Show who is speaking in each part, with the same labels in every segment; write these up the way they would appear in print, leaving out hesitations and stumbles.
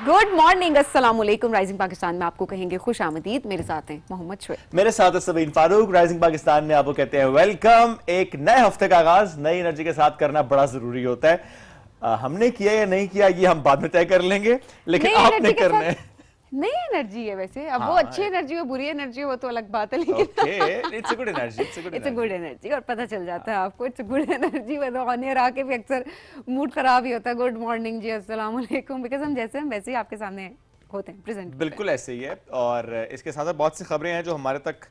Speaker 1: Good morning, अस्सलाम वालेकुम। Rising Pakistan में आपको कहेंगे खुश आमदीद। मेरे साथ हैं मोहम्मद शुएब,
Speaker 2: मेरे साथ है सबीन फारूक। राइजिंग पाकिस्तान में आपको कहते हैं वेलकम। एक नए हफ्ते का आगाज नई एनर्जी के साथ करना बड़ा जरूरी होता है। हमने किया या नहीं किया ये हम बाद में तय कर लेंगे, लेकिन आपने करना है।
Speaker 1: नई एनर्जी है वैसे। अब
Speaker 2: हाँ,
Speaker 1: वो अच्छी एनर्जी हो बुरी एनर्जी हो वो तो अलग बात है, लेकिन
Speaker 2: it's a good energy,
Speaker 1: it's a good energy और पता चल जाता है आपको इट्स अ गुड एनर्जी। वो ऑन एयर आके भी अक्सर मूड खराब ही होता है। गुड मॉर्निंग जी, अस्सलाम वालेकुम, बिकॉज हम जैसे हम वैसे ही आपके सामने होते हैं, प्रेजेंट।
Speaker 2: बिल्कुल ऐसे ही है। और इसके साथ साथ बहुत सी खबरें हैं जो हमारे तक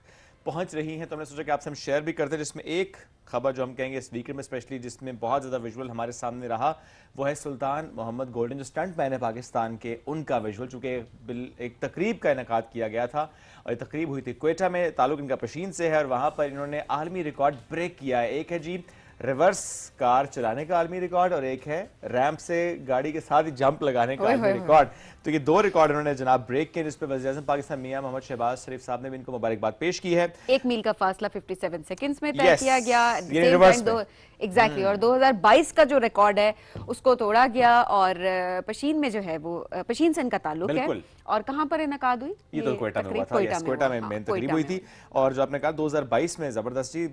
Speaker 2: पहुंच रही हैं, तो हमने सोचा कि आपसे हम शेयर भी करते हैं। जिसमें एक खबर जो हम कहेंगे इस वीकेंड में स्पेशली जिसमें बहुत ज़्यादा विजुअल हमारे सामने रहा, वो है सुल्तान मोहम्मद गोल्डन जो स्टंट मैन है पाकिस्तान के, उनका विजुअल। चूँकि एक तकरीब का इनेकाद किया गया था और ये तकरीब हुई थी क्वेटा में, ताल्लुक इनका पशीन से है, और वहाँ पर इन्होंने आलमी रिकॉर्ड ब्रेक किया है। एक है जी रिवर्स कार चलाने का आलमी रिकॉर्ड और एक है रैंप से गाड़ी के साथ ही जंप लगाने का आलमी रिकॉर्ड। तो ये दो रिकॉर्ड इन्होंने जनाब ब्रेक किए, जिस पर वज़ीर-ए-आज़म पाकिस्तान मियां मोहम्मद शहबाज शरीफ साहब ने भी इनको मुबारकबाद पेश की है।
Speaker 1: 1 मील का फासला 57 सेकंड्स में तय किया गया। एग्जैक्टली। और 2022 का जो रिकॉर्ड है उसको तोड़ा गया। और पशीन में जो है वो पशीन से इनका ताल्लुक है। और कहाँ पर इनकाद हुई?
Speaker 2: ये तो क्वेटा में हुआ था। क्वेटा में मेन तकरीब हुई थी। और जो आपने कहा 2022 में जबरदस्त जी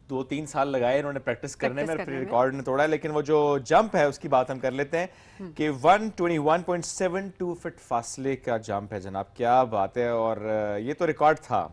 Speaker 2: 2-3 साल लगाए इन्होंने प्रैक्टिस करने में, फिर रिकॉर्ड ने तोड़ा। लेकिन वो जो जंप है उसकी बात हम कर लेते हैं कि 121.72 फीट फासले का जंप है जनाब, क्या बात है। और ये तो रिकॉर्ड था,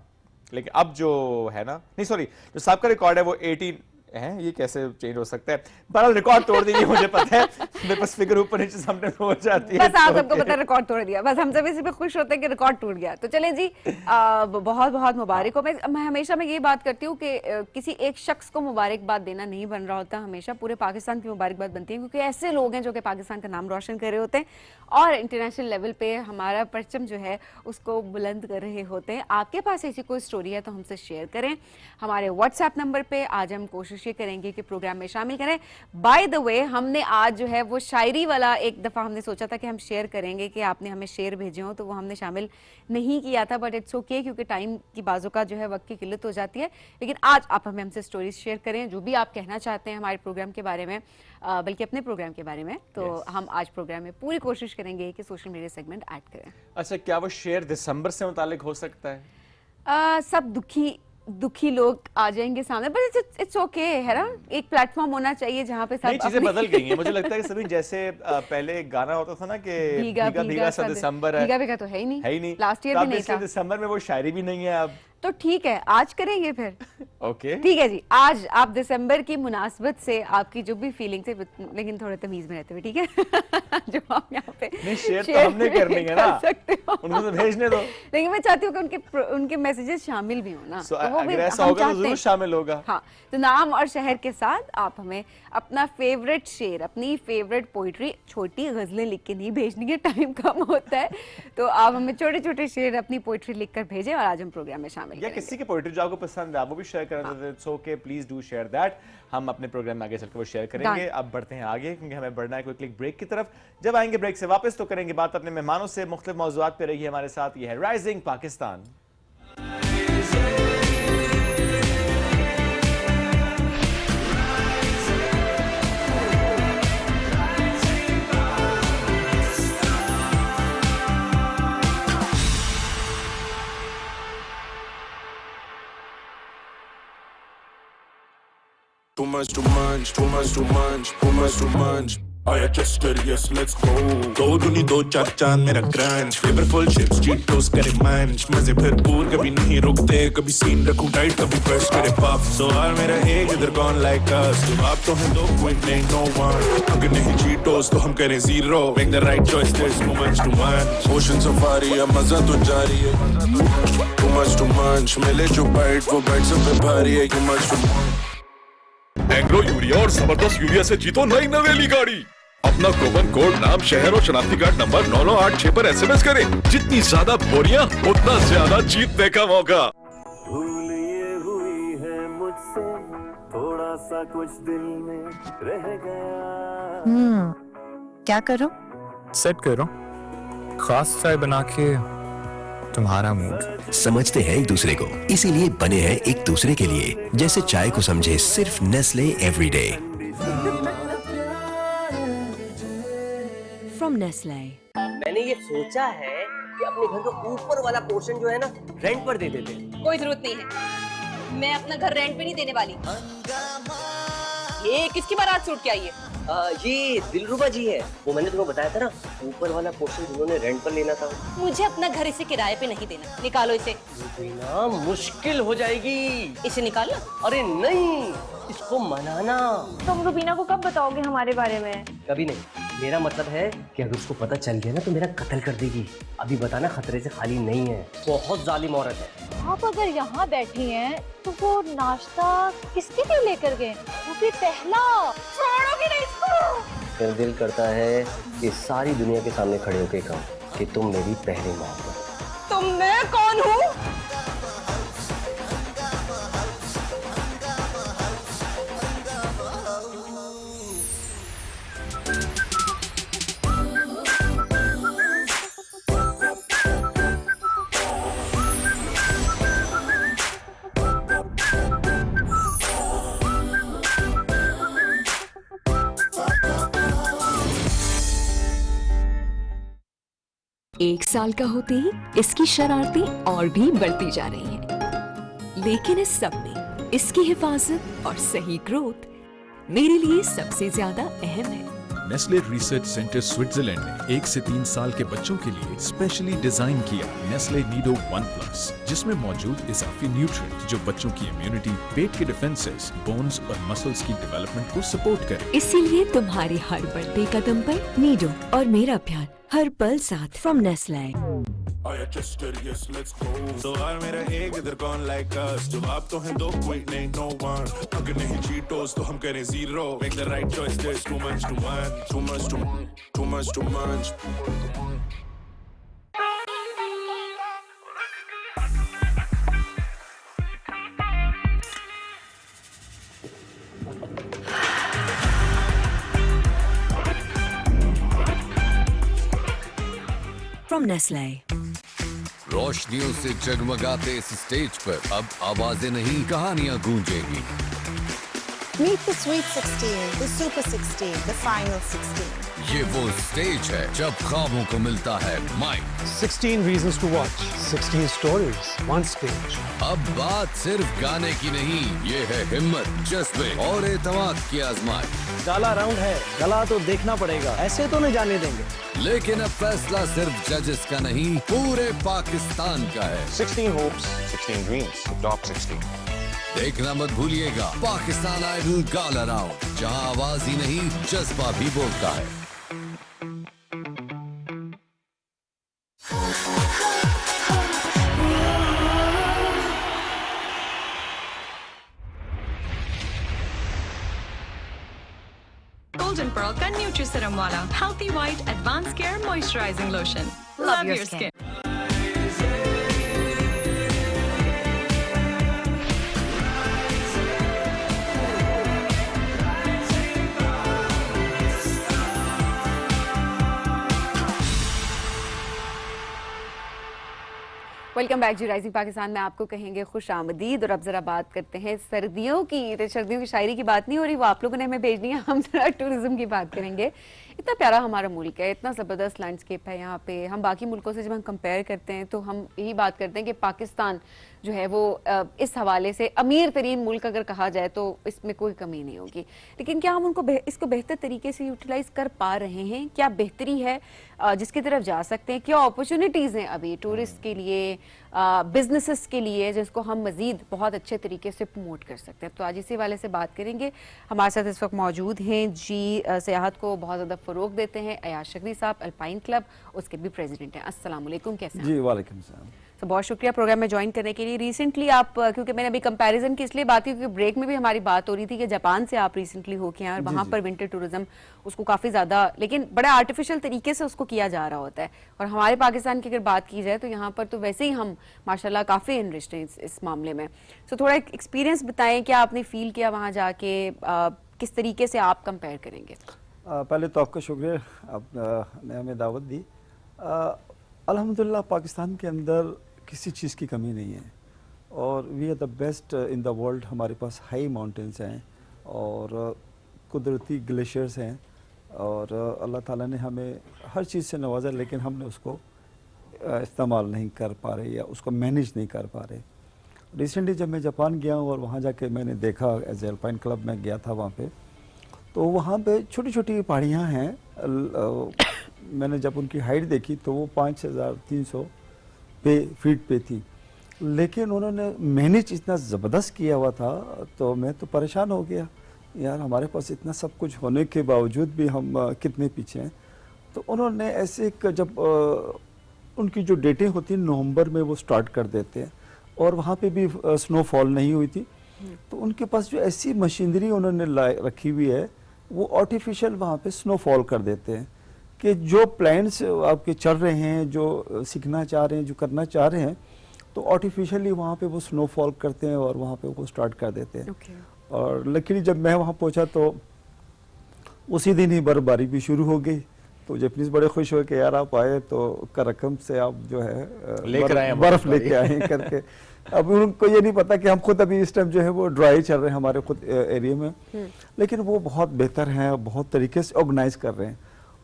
Speaker 2: लेकिन अब जो है ना, नहीं सॉरी, जो सबका रिकॉर्ड है वो 18 है। ये कैसे चेंज हो सकता है? बहरहाल रिकॉर्ड तोड़ दीजिए, मुझे पता है, मेरे पास फिगर ऊपर नीचे सामने हो जाती है।
Speaker 1: बस आप सबको पता है रिकॉर्ड तोड़ दिया, बस हम सब इसी पे खुश होते हैं कि रिकॉर्ड टूट गया। तो चलें जी, बहुत बहुत मुबारक हो। मैं हमेशा ये बात करती हूँ कि किसी एक शख्स को मुबारकबाद देना नहीं बन रहा होता, हमेशा पूरे पाकिस्तान की मुबारकबाद बनती है, क्योंकि ऐसे लोग हैं जो कि पाकिस्तान का नाम रोशन कर रहे होते हैं और इंटरनेशनल लेवल पे हमारा परचम जो है उसको बुलंद कर रहे होते हैं। आपके पास ऐसी कोई स्टोरी है तो हमसे शेयर करें हमारे व्हाट्सएप नंबर पे। आज हम कोशिश ये करेंगे कि प्रोग्राम में शामिल करें। बाय द वे, हमने आज जो है वो शायरी वाला एक दफ़ा हमने सोचा था कि हम शेयर करेंगे कि आपने हमें शेर भेजे हो, तो वो हमने शामिल नहीं किया था, बट इट्स ओके, क्योंकि टाइम की बाजू का जो है वक्त की किल्लत हो जाती है। लेकिन आज आप हमें हमसे स्टोरीज शेयर करें, जो भी आप कहना चाहते हैं हमारे प्रोग्राम के बारे में, बल्कि अपने प्रोग्राम के बारे में। तो हम आज प्रोग्राम में पूरी कोशिश करेंगे कि सोशल मीडिया सेगमेंट ऐड करें।
Speaker 2: अच्छा, क्या वो शेर दिसंबर से मुतालिक हो सकता है?
Speaker 1: सब दुखी लोग आ जाएंगे सामने, बट इट्स ओके है ना। एक प्लेटफॉर्म होना चाहिए जहाँ पे सब
Speaker 2: चीजें बदल गई हैं। मुझे लगता है कि सभी जैसे पहले एक गाना होता था ना कि भीगा भीगा सा दिसंबर है,
Speaker 1: भीगा भीगा तो है ही नहीं, लास्ट ईयर भी नहीं था।
Speaker 2: दिसंबर में वो शायरी भी नहीं है अब,
Speaker 1: तो ठीक है आज करेंगे फिर।
Speaker 2: ओके
Speaker 1: ठीक है जी, आज आप दिसंबर की मुनासबत से आपकी जो भी फीलिंग्स है, लेकिन थोड़े तमीज में रहते हुए, ठीक है जो आप यहाँ पे
Speaker 2: नहीं शेयर तो हमने करनी है ना, उनको तो भेजने दो।
Speaker 1: लेकिन मैं चाहती हूँ कि उनके मैसेजेस शामिल भी हो ना,
Speaker 2: तो वो भी ऐसा होगा तो जरूर शामिल होगा।
Speaker 1: हाँ, तो नाम और शहर के साथ आप हमें अपना फेवरेट शेर, अपनी फेवरेट पोइट्री, छोटी गजलें लिख के नहीं भेजनी है, टाइम कम होता है, तो आप हमें छोटे छोटे शेर अपनी पोइट्री लिखकर भेजें और आज हम प्रोग्राम में शामिल
Speaker 2: या किसी की पोइट्री जो आपको पसंद है वो भी शेयर करना चाहिए। It's okay, please do share that. हम अपने प्रोग्राम में आगे चलकर वो शेयर करेंगे। अब बढ़ते हैं आगे, क्योंकि हमें बढ़ना है कोई क्लिक ब्रेक की तरफ। जब आएंगे ब्रेक से वापस तो करेंगे बात अपने मेहमानों से, मुख्तलिफ मौज़ूआत पे रहिए हमारे साथ। ये है rising Pakistan.
Speaker 3: Too much to munch, too much to munch, too much to munch. I adjusted, yes, let's go. दो दुनी दो चार चांद मेरा क्रंच, फ्लेवरफुल चिप्स चीटोस करे मंच, मजे भरपूर कभी नहीं रुकते, कभी सीन रखूं टाइट कभी फ्रेश करे पफ। सवाल मेरा एक इधर कौन लाइक अस, जवाब तो है दो, क्विट नहीं नो वन। अगर नहीं चीटोस तो हम करें zero, make the right choice, there's too much to munch. Ocean safari है मजा तो जारी है, too much to munch. मिले जो बाइट वो बाइट सब पे भारी है, too much to munch.
Speaker 4: Agro urea और जबरदस्त यूरिया से जीतो नई नवेली गाड़ी। अपना कूपन कोड, नाम, शहर और शनाख्ती कार्ड नंबर 9986 पर SMS करें। जितनी ज्यादा बोरियां उतना ज्यादा जीतने का मौका।
Speaker 5: भूल ये हुई है मुझसे, थोड़ा सा कुछ दिल में रह गया।
Speaker 6: क्या करो?
Speaker 7: सेट करो खास चाय बना के तुम्हारा मूड।
Speaker 8: समझते हैं एक दूसरे को, इसीलिए बने हैं एक दूसरे के लिए। जैसे चाय को समझे सिर्फ नेस्ले एवरीडे।
Speaker 6: from Nestle.
Speaker 9: मैंने ये सोचा है कि अपने घर का ऊपर वाला पोर्शन जो है ना रेंट पर दे देते हैं।
Speaker 10: कोई जरूरत नहीं है, मैं अपना घर रेंट पे नहीं देने वाली। ये किसकी बारात सूट के आई है?
Speaker 9: ये दिलरुबा जी है, वो मैंने तुम्हें बताया था ना, ऊपर वाला पोर्शन जिन्होंने रेंट पर लेना था।
Speaker 10: मुझे अपना घर इसे किराए पे नहीं देना, निकालो इसे।
Speaker 9: ना मुश्किल हो जाएगी।
Speaker 10: इसे निकालना?
Speaker 9: अरे नहीं, इसको मनाना।
Speaker 11: तुम रुबीना को कब बताओगे हमारे बारे में?
Speaker 9: कभी नहीं, मेरा मतलब है कि अगर उसको पता चल गया ना तो मेरा कत्ल कर देगी। अभी बताना खतरे से खाली नहीं है, बहुत जालिम औरत है।
Speaker 11: आप अगर यहाँ बैठी हैं तो वो नाश्ता किसके लिए लेकर गए? वो भी पहला। छोड़ोगे नहीं इसको?
Speaker 9: फिर दिल करता है कि सारी दुनिया के सामने खड़े होके कहूं कि तुम मेरी पहली मोहब्बत।
Speaker 10: तुम मैं कौन हूँ?
Speaker 6: एक साल का होते ही इसकी शरारतें और भी बढ़ती जा रही हैं। लेकिन इस सब में इसकी हिफाजत और सही ग्रोथ मेरे लिए सबसे ज्यादा अहम है।
Speaker 4: नेस्ले रिसर्च सेंटर स्विट्जरलैंड ने 1 से 3 साल के बच्चों के लिए स्पेशली डिजाइन किया नेस्ले नीडो 1+, जिसमें मौजूद इजाफी न्यूट्रिएंट जो बच्चों की इम्यूनिटी, पेट के डिफेंसेस, बोन्स और मसल्स की डेवलपमेंट को सपोर्ट करे।
Speaker 6: इसीलिए तुम्हारे हर बढ़ते कदम पर नीडो और मेरा प्यार हर पल साथ फ्रॉम नेस्ले।
Speaker 3: आया चेस्टर यस लेट्स गो। सवाल मेरा एक, इधर कौन लाइक अस? जवाब तो है दो, कोई नहीं नो वन। अगर नहीं चीटोस तो हम करें zero. Make the right choice, there's too much to munch, too much to munch, too much to munch.
Speaker 6: From Nestle.
Speaker 12: रोशनियों से जगमगाते इस स्टेज पर अब आवाजें नहीं कहानियां गूंजेंगी।
Speaker 13: Meet the Sweet 16, the Super 16, the Final 16.
Speaker 12: ये वो स्टेज है जब ख्वाबों को मिलता है mic.
Speaker 14: 16 reasons to watch, 16 stories, one stage.
Speaker 12: अब बात सिर्फ गाने की नहीं, ये है हिम्मत, जज्बे और एतमाद की आजमाइश।
Speaker 14: गाला राउंड है, गला तो देखना पड़ेगा, ऐसे तो नहीं जाने देंगे।
Speaker 12: लेकिन अब फैसला सिर्फ जजेस का नहीं, पूरे पाकिस्तान का है।
Speaker 15: 16 hopes, 16 dreams, top 16.
Speaker 12: देखना मत भूलिएगा पाकिस्तान आइडल गाला राउंड, जहां आवाज ही नहीं जज्बा भी बोलता है।
Speaker 16: Golden Pearl का Nutri-Serum वाला Healthy White Advanced Care Moisturizing Lotion. Love your skin.
Speaker 1: Welcome back ji. Rising Pakistan में आपको कहेंगे खुश आमदीद। और अब जरा बात करते हैं सर्दियों की। तो सर्दियों की शायरी की बात नहीं हो रही, वो आप लोगों ने हमें भेजनी है। हम जरा टूरिज्म की बात करेंगे। इतना प्यारा हमारा मुल्क है, इतना ज़बरदस्त लैंडस्केप है यहाँ पे। हम बाकी मुल्कों से जब हम कंपेयर करते हैं तो हम यही बात करते हैं कि पाकिस्तान जो है वो इस हवाले से अमीर तरीन मुल्क अगर कहा जाए तो इसमें कोई कमी नहीं होगी। लेकिन क्या हम उनको इसको बेहतर तरीके से यूटिलाइज कर पा रहे हैं? क्या बेहतरी है जिसकी तरफ जा सकते हैं? क्या अपॉर्चुनिटीज़ हैं अभी टूरिस्ट के लिए, बिजनेसेस के लिए, जिसको हम मजीद बहुत अच्छे तरीके से प्रमोट कर सकते हैं? तो आज इसी वाले से बात करेंगे। हमारे साथ इस वक्त मौजूद हैं जी, सियाहत को बहुत ज़्यादा फ़रोग देते हैं, अयाज शकरी साहब, अल्पाइन क्लब, उसके भी प्रेसिडेंट हैं। अस्सलाम वालेकुम, कैसे हैं?
Speaker 17: जी वालेकुम सलाम।
Speaker 1: तो बहुत शुक्रिया प्रोग्राम में ज्वाइन करने के लिए। रिसेंटली आप, क्योंकि मैंने अभी कंपैरिजन की इसलिए बात की क्योंकि ब्रेक में भी हमारी बात हो रही थी कि जापान से आप रिसेंटली होके हैं और वहाँ पर विंटर टूरिज्म उसको काफ़ी ज़्यादा, लेकिन बड़ा आर्टिफिशियल तरीके से उसको किया जा रहा होता है। और हमारे पाकिस्तान की अगर बात की जाए तो यहाँ पर तो वैसे ही हम माशाल्लाह काफ़ी इनरिच्ड हैं इस मामले में। सो थोड़ा एक एक्सपीरियंस बताएं, क्या आपने फील किया वहाँ जाके, किस तरीके से आप कंपेयर करेंगे?
Speaker 17: पहले तो आपका शुक्रिया, आपने हमें दावत दी। अल्हम्दुलिल्लाह पाकिस्तान के अंदर किसी चीज़ की कमी नहीं है और we are the best in the world. हमारे पास हाई माउंटेन्स हैं और कुदरती ग्लेशियर्स हैं और अल्लाह ताला ने हमें हर चीज़ से नवाजा, लेकिन हमने उसको इस्तेमाल नहीं कर पा रहे या उसको मैनेज नहीं कर पा रहे। रिसेंटली जब मैं जापान गया और वहाँ जाके मैंने देखा, एज एल्पाइन क्लब में गया था वहाँ पे, तो वहाँ पे छोटी छोटी पहाड़ियाँ हैं। मैंने जब उनकी हाइट देखी तो वो 5300 फीट पे थी, लेकिन उन्होंने मैनेज इतना ज़बरदस्त किया हुआ था, तो मैं तो परेशान हो गया यार, हमारे पास इतना सब कुछ होने के बावजूद भी हम कितने पीछे हैं। तो उन्होंने ऐसे जब उनकी जो डेटें होती हैं नवंबर में वो स्टार्ट कर देते हैं, और वहाँ पे भी स्नोफॉल नहीं हुई थी, तो उनके पास जो ऐसी मशीनरी उन्होंने रखी हुई है, वो आर्टिफिशियल वहाँ पे स्नोफॉल कर देते हैं कि जो प्लान्स आपके चल रहे हैं, जो सीखना चाह रहे हैं, जो करना चाह रहे हैं, तो आर्टिफिशियली वहाँ पे वो स्नोफॉल करते हैं और वहाँ पे वो स्टार्ट कर देते हैं। और लकीली जब मैं वहाँ पहुँचा तो उसी दिन ही बर्फबारी भी शुरू हो गई। तो जैपनीज बड़े खुश हुए कि यार आप आए तो करकम से आप जो है
Speaker 2: लेकर आए,
Speaker 17: बर्फ लेके आए करके। अब उनको ये नहीं पता कि हम खुद अभी इस टाइम जो है वो ड्राई चल रहे हैं हमारे खुद एरिया में, लेकिन वो बहुत बेहतर हैं, बहुत तरीके से ऑर्गेनाइज कर रहे हैं।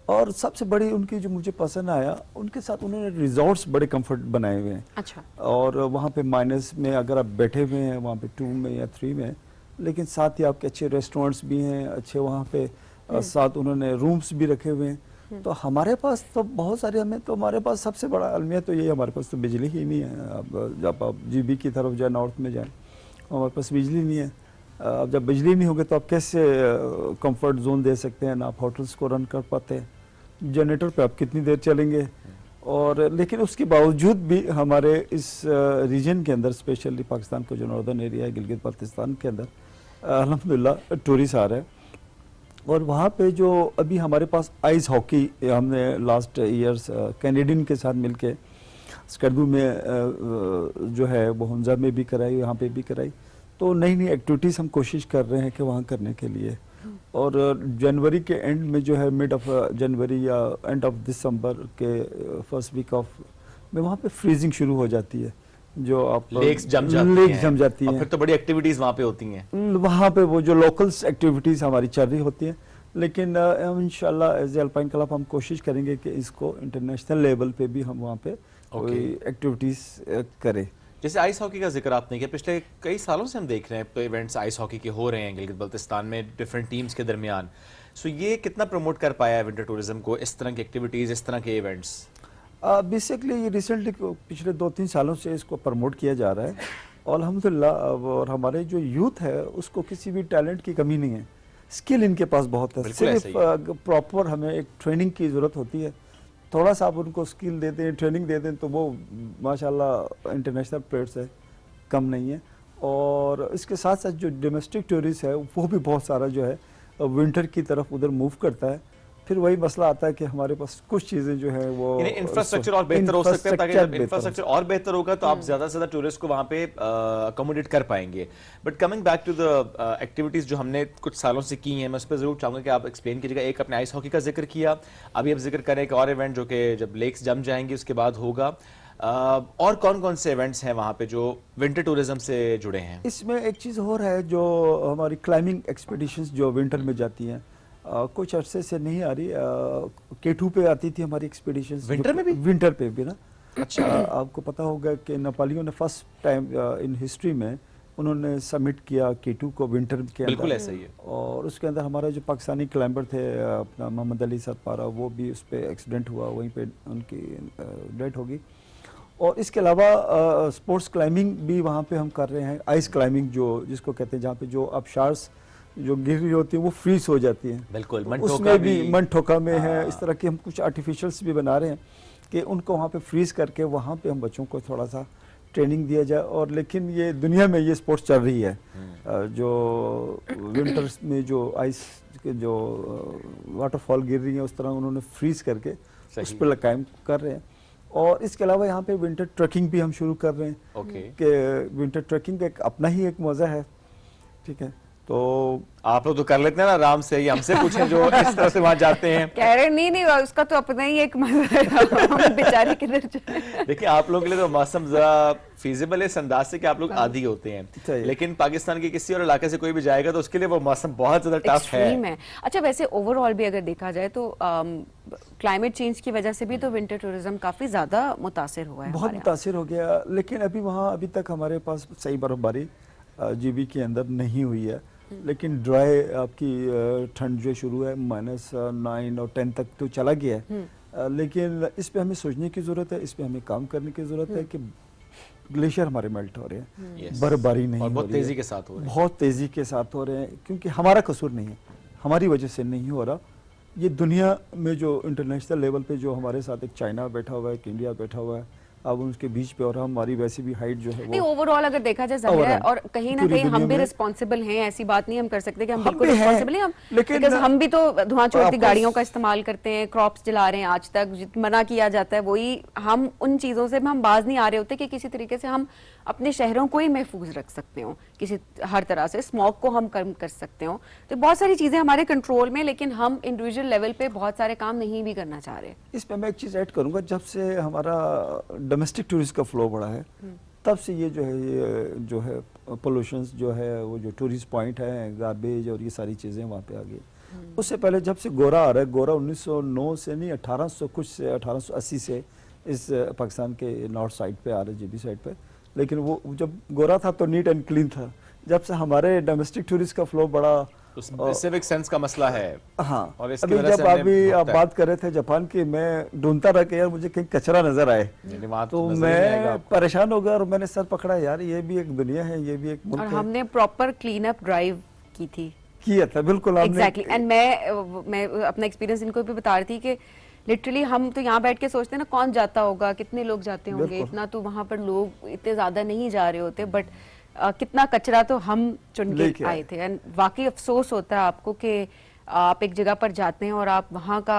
Speaker 17: और सबसे बड़ी उनकी जो मुझे पसंद आया, उनके साथ उन्होंने रिजॉर्ट्स बड़े कंफर्ट बनाए हुए हैं।
Speaker 1: अच्छा।
Speaker 17: और वहाँ पे माइनस में अगर आप बैठे हुए हैं वहाँ पे 2 में या 3 में, लेकिन साथ ही आपके अच्छे रेस्टोरेंट्स भी हैं, अच्छे वहाँ पे साथ उन्होंने रूम्स भी रखे हुए हैं। तो हमारे पास तो बहुत सारे, हमें तो हमारे पास सबसे बड़ा अलमिया तो ये, हमारे पास तो बिजली ही नहीं है। अब जब आप जीबी की तरफ जाए, नॉर्थ में जाए, हमारे पास बिजली नहीं है। अब जब बिजली नहीं होगी तो आप कैसे कंफर्ट जोन दे सकते हैं ना, आप होटल्स को रन कर पाते हैं, जनरेटर पे आप कितनी देर चलेंगे। और लेकिन उसके बावजूद भी हमारे इस रीजन के अंदर, स्पेशली पाकिस्तान का जो नॉर्दर्न एरिया है, गिलगित बाल्टिस्तान के अंदर अल्हम्दुलिल्लाह टूरिस्ट आ रहे हैं। और वहाँ पे जो अभी हमारे पास आइस हॉकी हमने लास्ट ईयर्स कैनेडियन के साथ मिलके स्कर्दू में जो है वो हुंजा में भी कराई, यहाँ पे भी कराई। तो नई नई एक्टिविटीज़ हम कोशिश कर रहे हैं कि वहाँ करने के लिए। और जनवरी के एंड में जो है, मिड ऑफ जनवरी या एंड ऑफ दिसंबर के फर्स्ट वीक ऑफ में वहाँ पे फ्रीजिंग शुरू हो जाती है, जो आप
Speaker 2: लेक्स जम जाती हैं। और फिर तो बड़ी एक्टिविटीज वहाँ पे होती हैं।
Speaker 17: वहाँ पे वो जो लोकल्स एक्टिविटीज़ हमारी चल रही होती हैं, लेकिन इंशाल्लाह एज अल्पाइन क्लब हम कोशिश करेंगे कि इसको इंटरनेशनल लेवल पे भी हम वहाँ पे कोई एक्टिविटीज़ करें।
Speaker 2: जैसे आइस हॉकी का जिक्र आपने किया, पिछले कई सालों से हम देख रहे हैं तो इवेंट्स आइस हॉकी के हो रहे हैं गिलगित बल्तिस्तान में डिफरेंट टीम्स के दरमियान। सो ये कितना प्रमोट कर पाया है विंटर टूरिज्म को, इस तरह की एक्टिविटीज़, इस तरह के इवेंट्स?
Speaker 17: बेसिकली ये रिसेंटली पिछले 2-3 सालों से इसको प्रमोट किया जा रहा है अल्हम्दुलिल्लाह। और हमारे जो यूथ है उसको किसी भी टैलेंट की कमी नहीं है, स्किल इनके पास बहुत है। सिर्फ प्रॉपर हमें एक ट्रेनिंग की ज़रूरत होती है, थोड़ा सा आप उनको स्किल दे दें, ट्रेनिंग दे दें, तो वो माशाल्लाह इंटरनेशनल प्लेयर्स है, कम नहीं है। और इसके साथ साथ जो डोमेस्टिक टूरिस्ट है वो भी बहुत सारा जो है विंटर की तरफ उधर मूव करता है। फिर वही मसला आता है कि हमारे पास कुछ चीज़ें जो है वो
Speaker 2: इंफ्रास्ट्रक्चर और बेहतर हो सकते हैं, ताकि जब इंफ्रास्ट्रक्चर और बेहतर होगा तो आप ज़्यादा से ज़्यादा टूरिस्ट को वहाँ पे अकोमोडेट कर पाएंगे। But coming back to the activities जो हमने कुछ सालों से की हैं, मैं उस पर ज़रूर चाहूँगा कि आप एक्सप्लेन कीजिएगा। एक अपने आइस हॉकी का जिक्र किया, अभी आप जिक्र करें एक और इवेंट जो कि जब लेक्स जम जाएंगे उसके बाद होगा। और कौन कौन से इवेंट्स हैं वहाँ पे जो विंटर टूरिज्म से जुड़े हैं?
Speaker 17: इसमें एक चीज़ और है, जो हमारी क्लाइंबिंग एक्सपीडिशंस जो विंटर में जाती हैं, कुछ अरसे से नहीं आ रही। K2 पे आती थी हमारी एक्सपीडिशंस
Speaker 2: विंटर में भी?
Speaker 17: विंटर पे भी ना।
Speaker 2: अच्छा।
Speaker 17: आपको पता होगा कि नेपालियों ने फर्स्ट टाइम इन हिस्ट्री में उन्होंने सबमिट किया K2 को विंटर के अंदर।
Speaker 2: बिल्कुल ऐसा ही है।
Speaker 17: और उसके अंदर हमारे जो पाकिस्तानी क्लाइंबर थे अपना मोहम्मद अली सरपारा, वो भी उस पर एक्सीडेंट हुआ, वहीं पे उनकी डेथ होगी। और इसके अलावा स्पोर्ट्स क्लाइंबिंग भी वहाँ पे हम कर रहे हैं। आइस क्लाइंबिंग जो जिसको कहते हैं, जहाँ पे जो आबशार्स जो गिर रही होती है वो फ्रीज हो जाती है।
Speaker 2: बिल्कुल,
Speaker 17: उसमें भी मनठोका में है, इस तरह के हम कुछ आर्टिफिशियल्स भी बना रहे हैं कि उनको वहाँ पे फ्रीज करके वहाँ पे हम बच्चों को थोड़ा सा ट्रेनिंग दिया जाए। और लेकिन ये दुनिया में ये स्पोर्ट्स चल रही है, जो विंटर्स में जो आइस के जो वाटरफॉल गिर रही है उस तरह उन्होंने फ्रीज करके उस पर कायम कर रहे हैं। और इसके अलावा यहाँ पे विंटर ट्रैकिंग भी हम शुरू कर रहे हैं कि विंटर ट्रैकिंग का एक अपना ही एक मज़ा है, ठीक है। तो
Speaker 2: आप लोग तो कर लेते हैं ना आराम से, ये हमसे पूछें जो इस तरह से वहां जाते हैं।
Speaker 1: कह रहे नहीं उसका तो अपना ही एक मजा है, हम बेचारे किधर जाए।
Speaker 2: देखिए आप लोगों के लिए तो मौसम जरा फीजिबल है इस अंदाज से कि आप लोग आदी होते हैं, लेकिन पाकिस्तान के किसी और इलाके से कोई भी जाएगा तो उसके लिए वो मौसम बहुत ज्यादा टफ है।
Speaker 1: अच्छा वैसे ओवरऑल भी अगर देखा जाए तो क्लाइमेट चेंज की वजह से भी तो विंटर टूरिज्म काफी ज्यादा मुतासिर हुआ है,
Speaker 17: बहुत मुतासिर हो गया। लेकिन अभी वहाँ अभी तक हमारे पास सही बर्फबारी जीबी के अंदर नहीं हुई है, लेकिन ड्राई आपकी ठंड जो शुरू है -9 और 10 तक तो चला गया है। लेकिन इस पे हमें सोचने की जरूरत है, इस पे हमें काम करने की जरूरत है कि ग्लेशियर हमारे मेल्ट हो रहे हैं, बर्फबारी नहीं
Speaker 2: और बहुत
Speaker 17: हो रही
Speaker 2: तेजी
Speaker 17: है,
Speaker 2: के साथ हो रहे हैं,
Speaker 17: बहुत तेजी के साथ हो रहे हैं, क्योंकि हमारा कसूर नहीं है, हमारी वजह से नहीं हो रहा। ये दुनिया में जो इंटरनेशनल लेवल पे जो हमारे साथ एक चाइना बैठा हुआ है, एक इंडिया बैठा हुआ है, अब उनके बीच पे, और हमारी वैसे भी हाइट जो है
Speaker 1: नहीं ओवरऑल अगर देखा जाए जाहिर है, और कहीं ना कहीं हम भी रिस्पॉन्सिबल हैं, ऐसी बात नहीं हम कर सकते कि हम बिल्कुल रिस्पॉन्सिबल हैं, लेकिन हम भी तो धुआं छोड़ती गाड़ियों का इस्तेमाल करते हैं, क्रॉप्स जला रहे हैं, आज तक मना किया जाता है, वही हम उन चीजों से हम बाज नहीं आ रहे होते कि किसी तरीके से हम अपने शहरों को ही महफूज रख सकते हो, किसी हर तरह से स्मॉग को हम कम कर सकते हो। तो बहुत सारी चीजें हमारे कंट्रोल में, लेकिन हम इंडिविजुअल लेवल पे बहुत सारे काम नहीं भी करना चाह रहे।
Speaker 17: इसमें मैं एक चीज ऐड करूंगा, जब से हमारा डोमेस्टिक टूरिस्ट का फ्लो बढ़ा है तब से ये जो है पोल्यूशंस जो है, वो जो टूरिस्ट पॉइंट है, गार्बेज और ये सारी चीज़ें वहाँ पे आ गई। उससे पहले जब से गोरा आ रहा है, गोरा 1909 से नहीं 1800 कुछ से 1880 से इस पाकिस्तान के नॉर्थ साइड पे आ रहा है, जीबी साइड पे, लेकिन वो जब गोरा था तो नीट एंड क्लीन था। जब से हमारे डोमेस्टिक टूरिस्ट का फ्लो बढ़ा,
Speaker 2: सिविक सेंस का मसला है।
Speaker 17: हाँ,
Speaker 2: और
Speaker 17: अभी जब अभी आप बात कर रहे थे जापान की, मैं ढूंढता रहा कि यार मुझे कहीं कचरा नजर आए, तो मैं परेशान हो गया और मैंने सर पकड़ा, यार ये भी एक दुनिया है, ये भी एक मुल्क है।
Speaker 1: हमने प्रॉपर क्लीन अप ड्राइव की थी,
Speaker 17: किया था बिल्कुल
Speaker 1: एग्जैक्टली। एंड मैं अपना एक्सपीरियंस इनको भी बता रही थी कि लिटरली हम तो यहाँ बैठ के सोचते हैं ना कौन जाता होगा, कितने लोग जाते होंगे, इतना तो वहाँ पर लोग इतने ज्यादा नहीं जा रहे होते, बट कितना कचरा तो हम चुन के आए थे। एंड वाकई अफसोस होता है आपको कि आप एक जगह पर जाते हैं और आप वहाँ का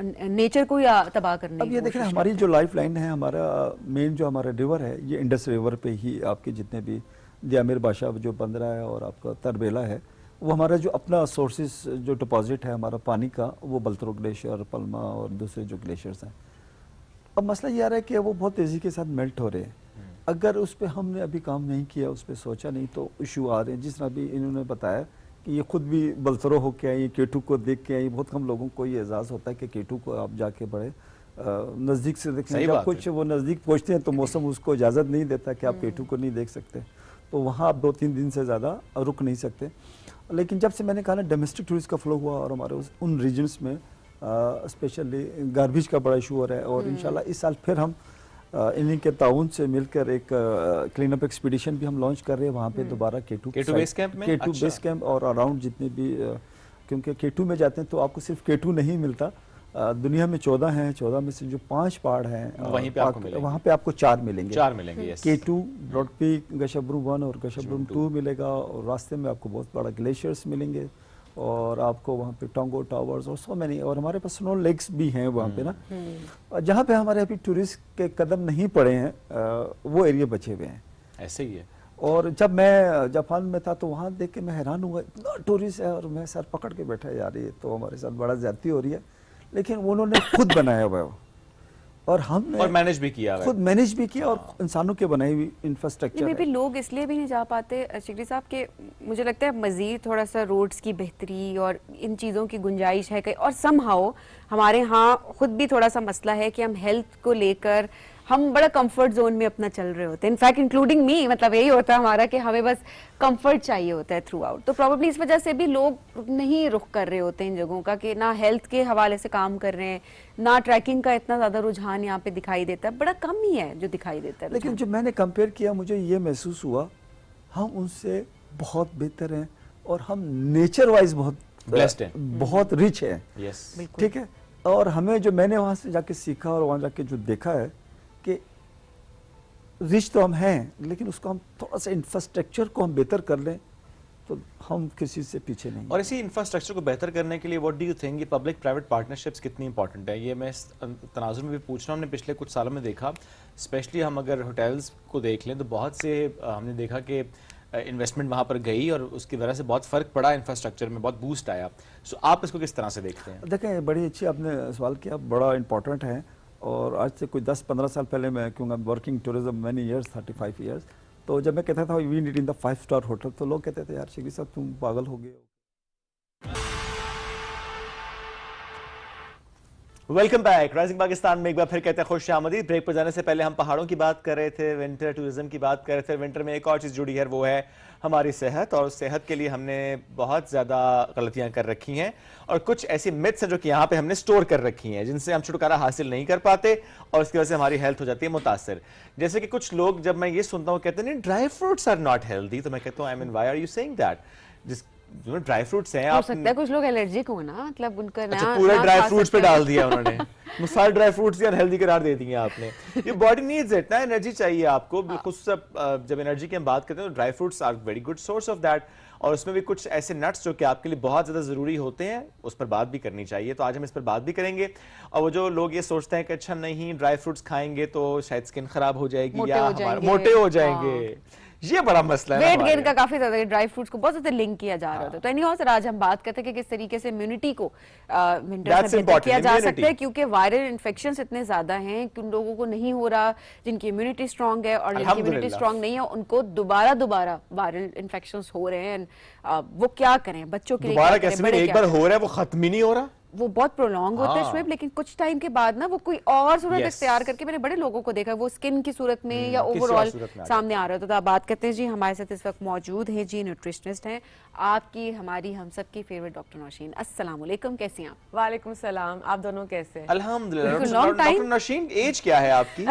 Speaker 1: नेचर को ही तबाह करने
Speaker 17: अब ये देख रहे हैं, हमारी जो लाइफ लाइन है, हमारा मेन जो हमारा रिवर है, ये इंडस रिवर पे ही आपके जितने भी दियामिर बादशाह जो बंदरा है और आपका तरबेला है, वो हमारा जो अपना सोर्सेज जो डिपॉजिट है हमारा पानी का, वो बल्तरो ग्लेशियर, पल्मा और दूसरे जो ग्लेशियर्स हैं। अब मसला ये आ रहा है कि वो बहुत तेज़ी के साथ मेल्ट हो रहे हैं। अगर उस पर हमने अभी काम नहीं किया, उस पर सोचा नहीं, तो इशू आ रहे हैं। जिस तरह भी इन्होंने बताया कि ये खुद भी बलसरो होके आए, केटू को देख के आए, बहुत कम लोगों को ये एहसास होता है कि केटू को आप जाके बड़े नज़दीक से देखें। जब कुछ वो नज़दीक पहुँचते हैं तो मौसम उसको इजाज़त नहीं देता कि आप केटू को नहीं देख सकते, तो वहाँ आप 2-3 दिन से ज़्यादा रुक नहीं सकते। लेकिन जब से मैंने कहा ना डोमेस्टिक टूरिस्ट का फ्लो हुआ और हमारे उन रीजन्स में स्पेशली गार्बेज का बड़ा इशू हो रहा है, और इंशाल्लाह इस साल फिर हम इन्हीं के ताउन से मिलकर एक क्लीन अप एक्सपीडिशन भी हम लॉन्च कर रहे हैं वहाँ पे दोबारा केटू
Speaker 2: बेस कैंप में,
Speaker 17: केटू बेस कैंप और अराउंड जितने भी, क्योंकि केटू में जाते हैं तो आपको सिर्फ केटू नहीं मिलता, दुनिया में 14 हैं, 14 में से जो 5 पहाड़ हैं वहाँ पे आपको 4 मिलेंगे। केटू, ब्रॉड पीक, गशब्रूम 1 और गशब्रूम 2 मिलेगा, और रास्ते में आपको बहुत बड़ा ग्लेशियर्स मिलेंगे, और आपको वहाँ पे टोंगो टावर्स और सो मैनी, और हमारे पास स्नो लेक्स भी हैं वहाँ पे ना, जहाँ पे हमारे अभी टूरिस्ट के कदम नहीं पड़े हैं, वो एरिया बचे हुए हैं।
Speaker 2: ऐसे ही है।
Speaker 17: और जब मैं जापान में था तो वहाँ देख के मैं हैरान हुआ, इतना टूरिस्ट है, और मैं सर पकड़ के बैठा, यार ये तो हमारे साथ बड़ा ज्यादती हो रही है। लेकिन उन्होंने खुद बनाया हुआ है और हमने
Speaker 2: और मैनेज भी किया,
Speaker 17: खुद मैनेज भी किया, और इंसानों के बनाई हुई इंफ्रास्ट्रक्चर है।
Speaker 1: भी लोग इसलिए भी नहीं जा पाते शिकरी साहब के, मुझे लगता है मजीद थोड़ा सा रोड्स की बेहतरी और इन चीज़ों की गुंजाइश है कहीं, और समहाउ हमारे यहाँ खुद भी थोड़ा सा मसला है कि हम हेल्थ को लेकर हम बड़ा कंफर्ट जोन में अपना चल रहे होते हैं, इनफैक्ट इंक्लूडिंग मी, मतलब यही होता है हमारा कि हमें बस कंफर्ट चाहिए होता है थ्रू आउट। तो प्रॉब्लली इस वजह से भी लोग नहीं रुख कर रहे होते इन जगहों का, कि ना हेल्थ के हवाले से काम कर रहे हैं, ना ट्रैकिंग का इतना ज्यादा रुझान यहाँ पे दिखाई देता है, बड़ा कम ही है जो दिखाई देता है।
Speaker 17: लेकिन जब मैंने कंपेयर किया, मुझे ये महसूस हुआ हम उनसे बहुत बेहतर हैं, और हम नेचर वाइज बहुत
Speaker 2: ब्लेस्ड हैं,
Speaker 17: बहुत रिच है। ठीक है, और हमें जो मैंने वहाँ से जाके सीखा और वहाँ जाके जो देखा है कि रिच तो हम हैं, लेकिन उसको हम थोड़ा सा इंफ्रास्ट्रक्चर को हम बेहतर कर लें तो हम किसी से पीछे नहीं।
Speaker 2: और इसी इंफ्रास्ट्रक्चर को बेहतर करने के लिए व्हाट डू यू थिंक ये पब्लिक प्राइवेट पार्टनरशिप्स कितनी इंपॉर्टेंट है? ये मैं इस तनाजुर में भी पूछ रहा हूँ। हमने पिछले कुछ सालों में देखा, स्पेशली हम अगर होटल्स को देख लें तो बहुत से हमने देखा कि इन्वेस्टमेंट वहाँ पर गई और उसकी वजह से बहुत फ़र्क पड़ा, इंफ्रास्ट्रक्चर में बहुत बूस्ट आया। सो आप इसको किस तरह से देखते हैं?
Speaker 17: देखें, बड़ी अच्छी आपने सवाल किया, बड़ा इंपॉर्टेंट है। और आज से कोई 10-15 साल पहले मैं, क्योंकि working tourism many years, 35 years, तो जब मैं कहता था we need in the 5 star hotel, तो लोग कहते थे यार शिकी साहब तुम पागल हो गए हो।
Speaker 2: Welcome back. राइजिंग पाकिस्तान में एक बार फिर कहते हैं खुश आमदीद। ब्रेक पर जाने से पहले हम पहाड़ों की बात कर रहे थे, विंटर टूरिज्म की बात कर रहे थे। विंटर में एक और चीज़ जुड़ी है, वो है हमारी सेहत, और सेहत के लिए हमने बहुत ज़्यादा गलतियां कर रखी हैं और कुछ ऐसी मिथ्स हैं जो कि यहाँ पे हमने स्टोर कर रखी हैं, जिनसे हम छुटकारा हासिल नहीं कर पाते और इसकी वजह से हमारी हेल्थ हो जाती है मुतासर। जैसे कि कुछ लोग, जब मैं ये सुनता हूँ, कहते हैं नहीं dry fruits are not healthy, तो मैं कहता हूँ I mean why are you saying that? जिस जो ड्राई फ्रूट्स हैं,
Speaker 1: हो सकता है कुछ लोग एलर्जिक हो ना, मतलब उनका
Speaker 2: अच्छा पूरा ड्राई फ्रूट्स पे डाल दिया उन्होंने। सारे ड्राई फ्रूट्स ही अनहेल्दी करार दे दिए आपने। ये बॉडी नीड्स इट ना, एनर्जी चाहिए आपको बिल्कुल। सब जब एनर्जी की हम बात करते हैं तो dry fruits are very good source of that, और उसमें भी कुछ ऐसे नट्स जो कि आपके लिए बहुत ज़्यादा ज़रूरी होते हैं, उस पर बात भी करनी चाहिए। तो आज हम इस पर बात भी करेंगे। और वो जो लोग ये सोचते हैं कि अच्छा नहीं ड्राई फ्रूट्स खाएंगे तो शायद स्किन खराब हो जाएगी या हमारे मोटे हो जाएंगे, ये बड़ा मसला है।
Speaker 1: वेट गेन का काफी ज्यादा ड्राई फ्रूट्स को बहुत ज्यादा लिंक किया जा रहा था। तो एनीहाउ सर, आज हम बात करते हैं कि किस तरीके से इम्यूनिटी को विंटर में बेहतर किया जा सकता है, क्योंकि वायरल इन्फेक्शंस इतने ज्यादा हैं कि उन लोगों को नहीं हो रहा जिनकी इम्यूनिटी स्ट्रांग है, और जिनकी इम्यूनिटी स्ट्रांग नहीं है उनको दोबारा वायरल इन्फेक्शंस हो रहे हैं। वो क्या करें, बच्चों के लिए
Speaker 2: दोबारा कैसे? एक बार हो रहा है वो खत्म ही नहीं हो रहा,
Speaker 1: वो बहुत प्रोलॉन्ग होता है शुएब, लेकिन कुछ टाइम के बाद ना वो कोई और सूरत इख्तियार करके, मैंने बड़े लोगों को देखा वो स्किन की सूरत में या ओवरऑल सामने आ रहा था। तो आप बात करते हैं जी, हमारे साथ इस वक्त मौजूद हैं जी, न्यूट्रिशनिस्ट हैं आपकी, हमारी, हम सब की फेवरेट डॉक्टर नौशीन। अस्सलाम वालेकुम, कैसी हैं आप?
Speaker 18: वालेकुम सलाम, आप दोनों कैसे हैं?
Speaker 2: अल्हम्दुलिल्लाह। डॉक्टर नौशीन, एज क्या है आपकी?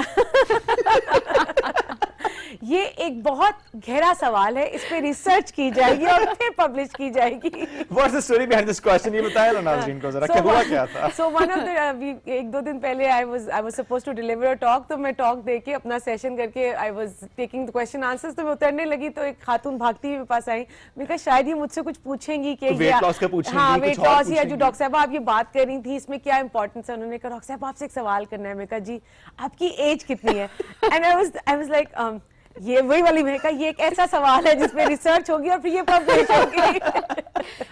Speaker 18: ये एक बहुत गहरा सवाल है, इस पे रिसर्च की जाएगी और फिर पब्लिश की जाएगी।
Speaker 2: What's the story behind this question? ये बताया ना नाज़रीन को जरा, क्या हुआ क्या था?
Speaker 18: So one of the एक दो दिन पहले I was supposed to deliver a talk, तो मैं टॉक दे के अपना सेशन करके I was taking the question answers, तो मैं उतरने लगी तो एक खातून भागती हुई मेरे पास आई। मैंने कहा शायद ये मुझसे कुछ पूछेंगी कि
Speaker 2: वेट लॉस का पूछेंगी,
Speaker 18: हाँ वेट लॉस, या जो डॉक्टर साहब आप ये बात कर रही थी इसमें क्या इंपॉर्टेंस है। उन्होंने कहा डॉक्टर साहब आपसे एक सवाल करना है। मैंने कहा जी आपकी एज कितनी है? एंड आई वाज लाइक ये वही वाली, मैंने कहा ये एक ऐसा सवाल है जिसपे रिसर्च होगी और फिर ये पब्लिश होगी।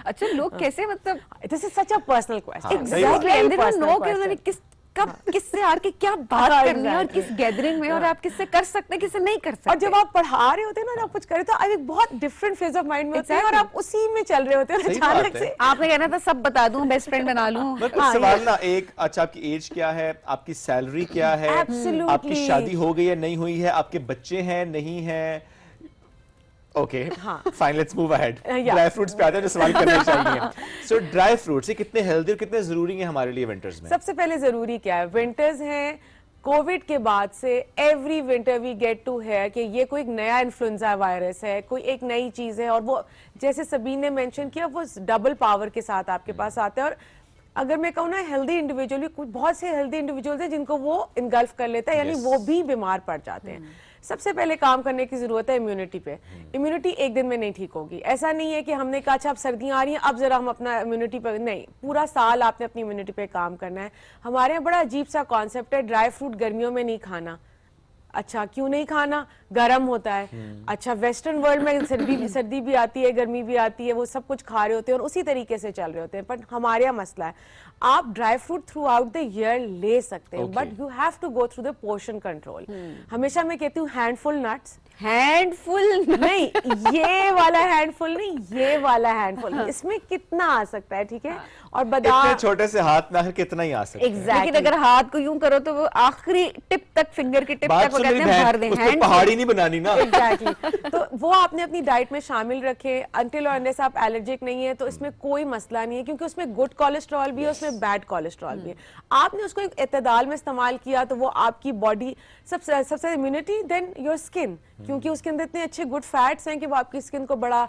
Speaker 1: अच्छा लोग कैसे, मतलब
Speaker 18: this is such a personal question.
Speaker 1: Exactly, and they don't know कि उन्होंने कब किससे आके क्या बात करनी है और किस गैदरिंग में, और आप किससे कर सकते हैं किससे नहीं कर सकते।
Speaker 18: और जब आप पढ़ा रहे होते हैं ना, आप कुछ करे तो आप एक बहुत डिफरेंट फेज ऑफ माइंड में होते हैं और आप उसी में चल रहे होते हैं। अचानक से
Speaker 1: आपने कहना था सब बता दूं, बेस्ट फ्रेंड बना लूं।
Speaker 2: सवाल ना एक, अच्छा आपकी एज क्या है, आपकी सैलरी क्या है, आपकी शादी हो गई है नहीं हुई है, आपके बच्चे हैं नहीं हैं? Okay fine, let's move ahead. Dry fruits पे आते हैं जो सवाल करने चाहिए। सो ड्राई फ्रूट्स ये कितने हेल्दी और कितने जरूरी हैं हमारे लिए विंटर्स में?
Speaker 18: सबसे पहले जरूरी क्या है, विंटर्स हैं, कोविड के बाद से every winter we get to hear कि ये कोई एक नया इन्फ्लुएंजा वायरस है, कोई एक नई चीज है, और वो जैसे सबीन ने मेंशन किया वो डबल पावर के साथ आपके पास आते हैं। और अगर मैं कहूँ ना हेल्दी इंडिविजुअल, कुछ बहुत से हेल्दी इंडिविजुअल्स हैं जिनको वो इनगल्फ कर लेता है, यानी वो भी बीमार पड़ जाते हैं। सबसे पहले काम करने की जरूरत है इम्यूनिटी पे। इम्यूनिटी एक दिन में नहीं ठीक होगी। ऐसा नहीं है कि हमने कहा अच्छा अब सर्दियां आ रही हैं अब जरा हम अपना इम्यूनिटी पे, नहीं, पूरा साल आपने अपनी इम्यूनिटी पे काम करना है। हमारे यहाँ बड़ा अजीब सा कॉन्सेप्ट है, ड्राई फ्रूट गर्मियों में नहीं खाना। अच्छा क्यों नहीं खाना? गर्म होता है। अच्छा वेस्टर्न वर्ल्ड में सर्दी भी आती है, गर्मी भी आती है, वो सब कुछ खा रहे होते हैं और उसी तरीके से चल रहे होते हैं। बट हमारे यहाँ मसला है, आप dry fruit throughout the year ले सकते हैं, but you have to go through the portion control. हमेशा मैं कहती हूँ हैंडफुल नट्स,
Speaker 1: हैंडफुल
Speaker 18: नहीं, ये वाला हैंडफुल नहीं, ये वाला हैंडफुल। इसमें कितना आ सकता है, ठीक है? और बादाम,
Speaker 2: इतने छोटे से हाथ में आखिर कितना ही आ सकता है।
Speaker 1: लेकिन अगर हाथ को यूं करो तो वो आखिरी टिप तक, फिंगर की टिप तक वो कहते हैं भर दें,
Speaker 2: हैंड पहाड़ी नहीं बनानी ना।
Speaker 18: एग्जैक्टली। तो वो आपने अपनी डाइट में शामिल रखे अंटिल और अनलेस आप एलर्जिक नहीं है तो इसमें कोई मसला नहीं है, क्योंकि उसमें गुड कोलेस्ट्रॉल भी है, उसमें बैड कोलेस्ट्रॉल भी है। आपने उसको एक एतदाल में इस्तेमाल किया तो वो आपकी बॉडी सबसे इम्यूनिटी, देन योर स्किन, क्योंकि उसके अंदर इतने अच्छे गुड फैट्स हैं कि वो आपकी स्किन को बड़ा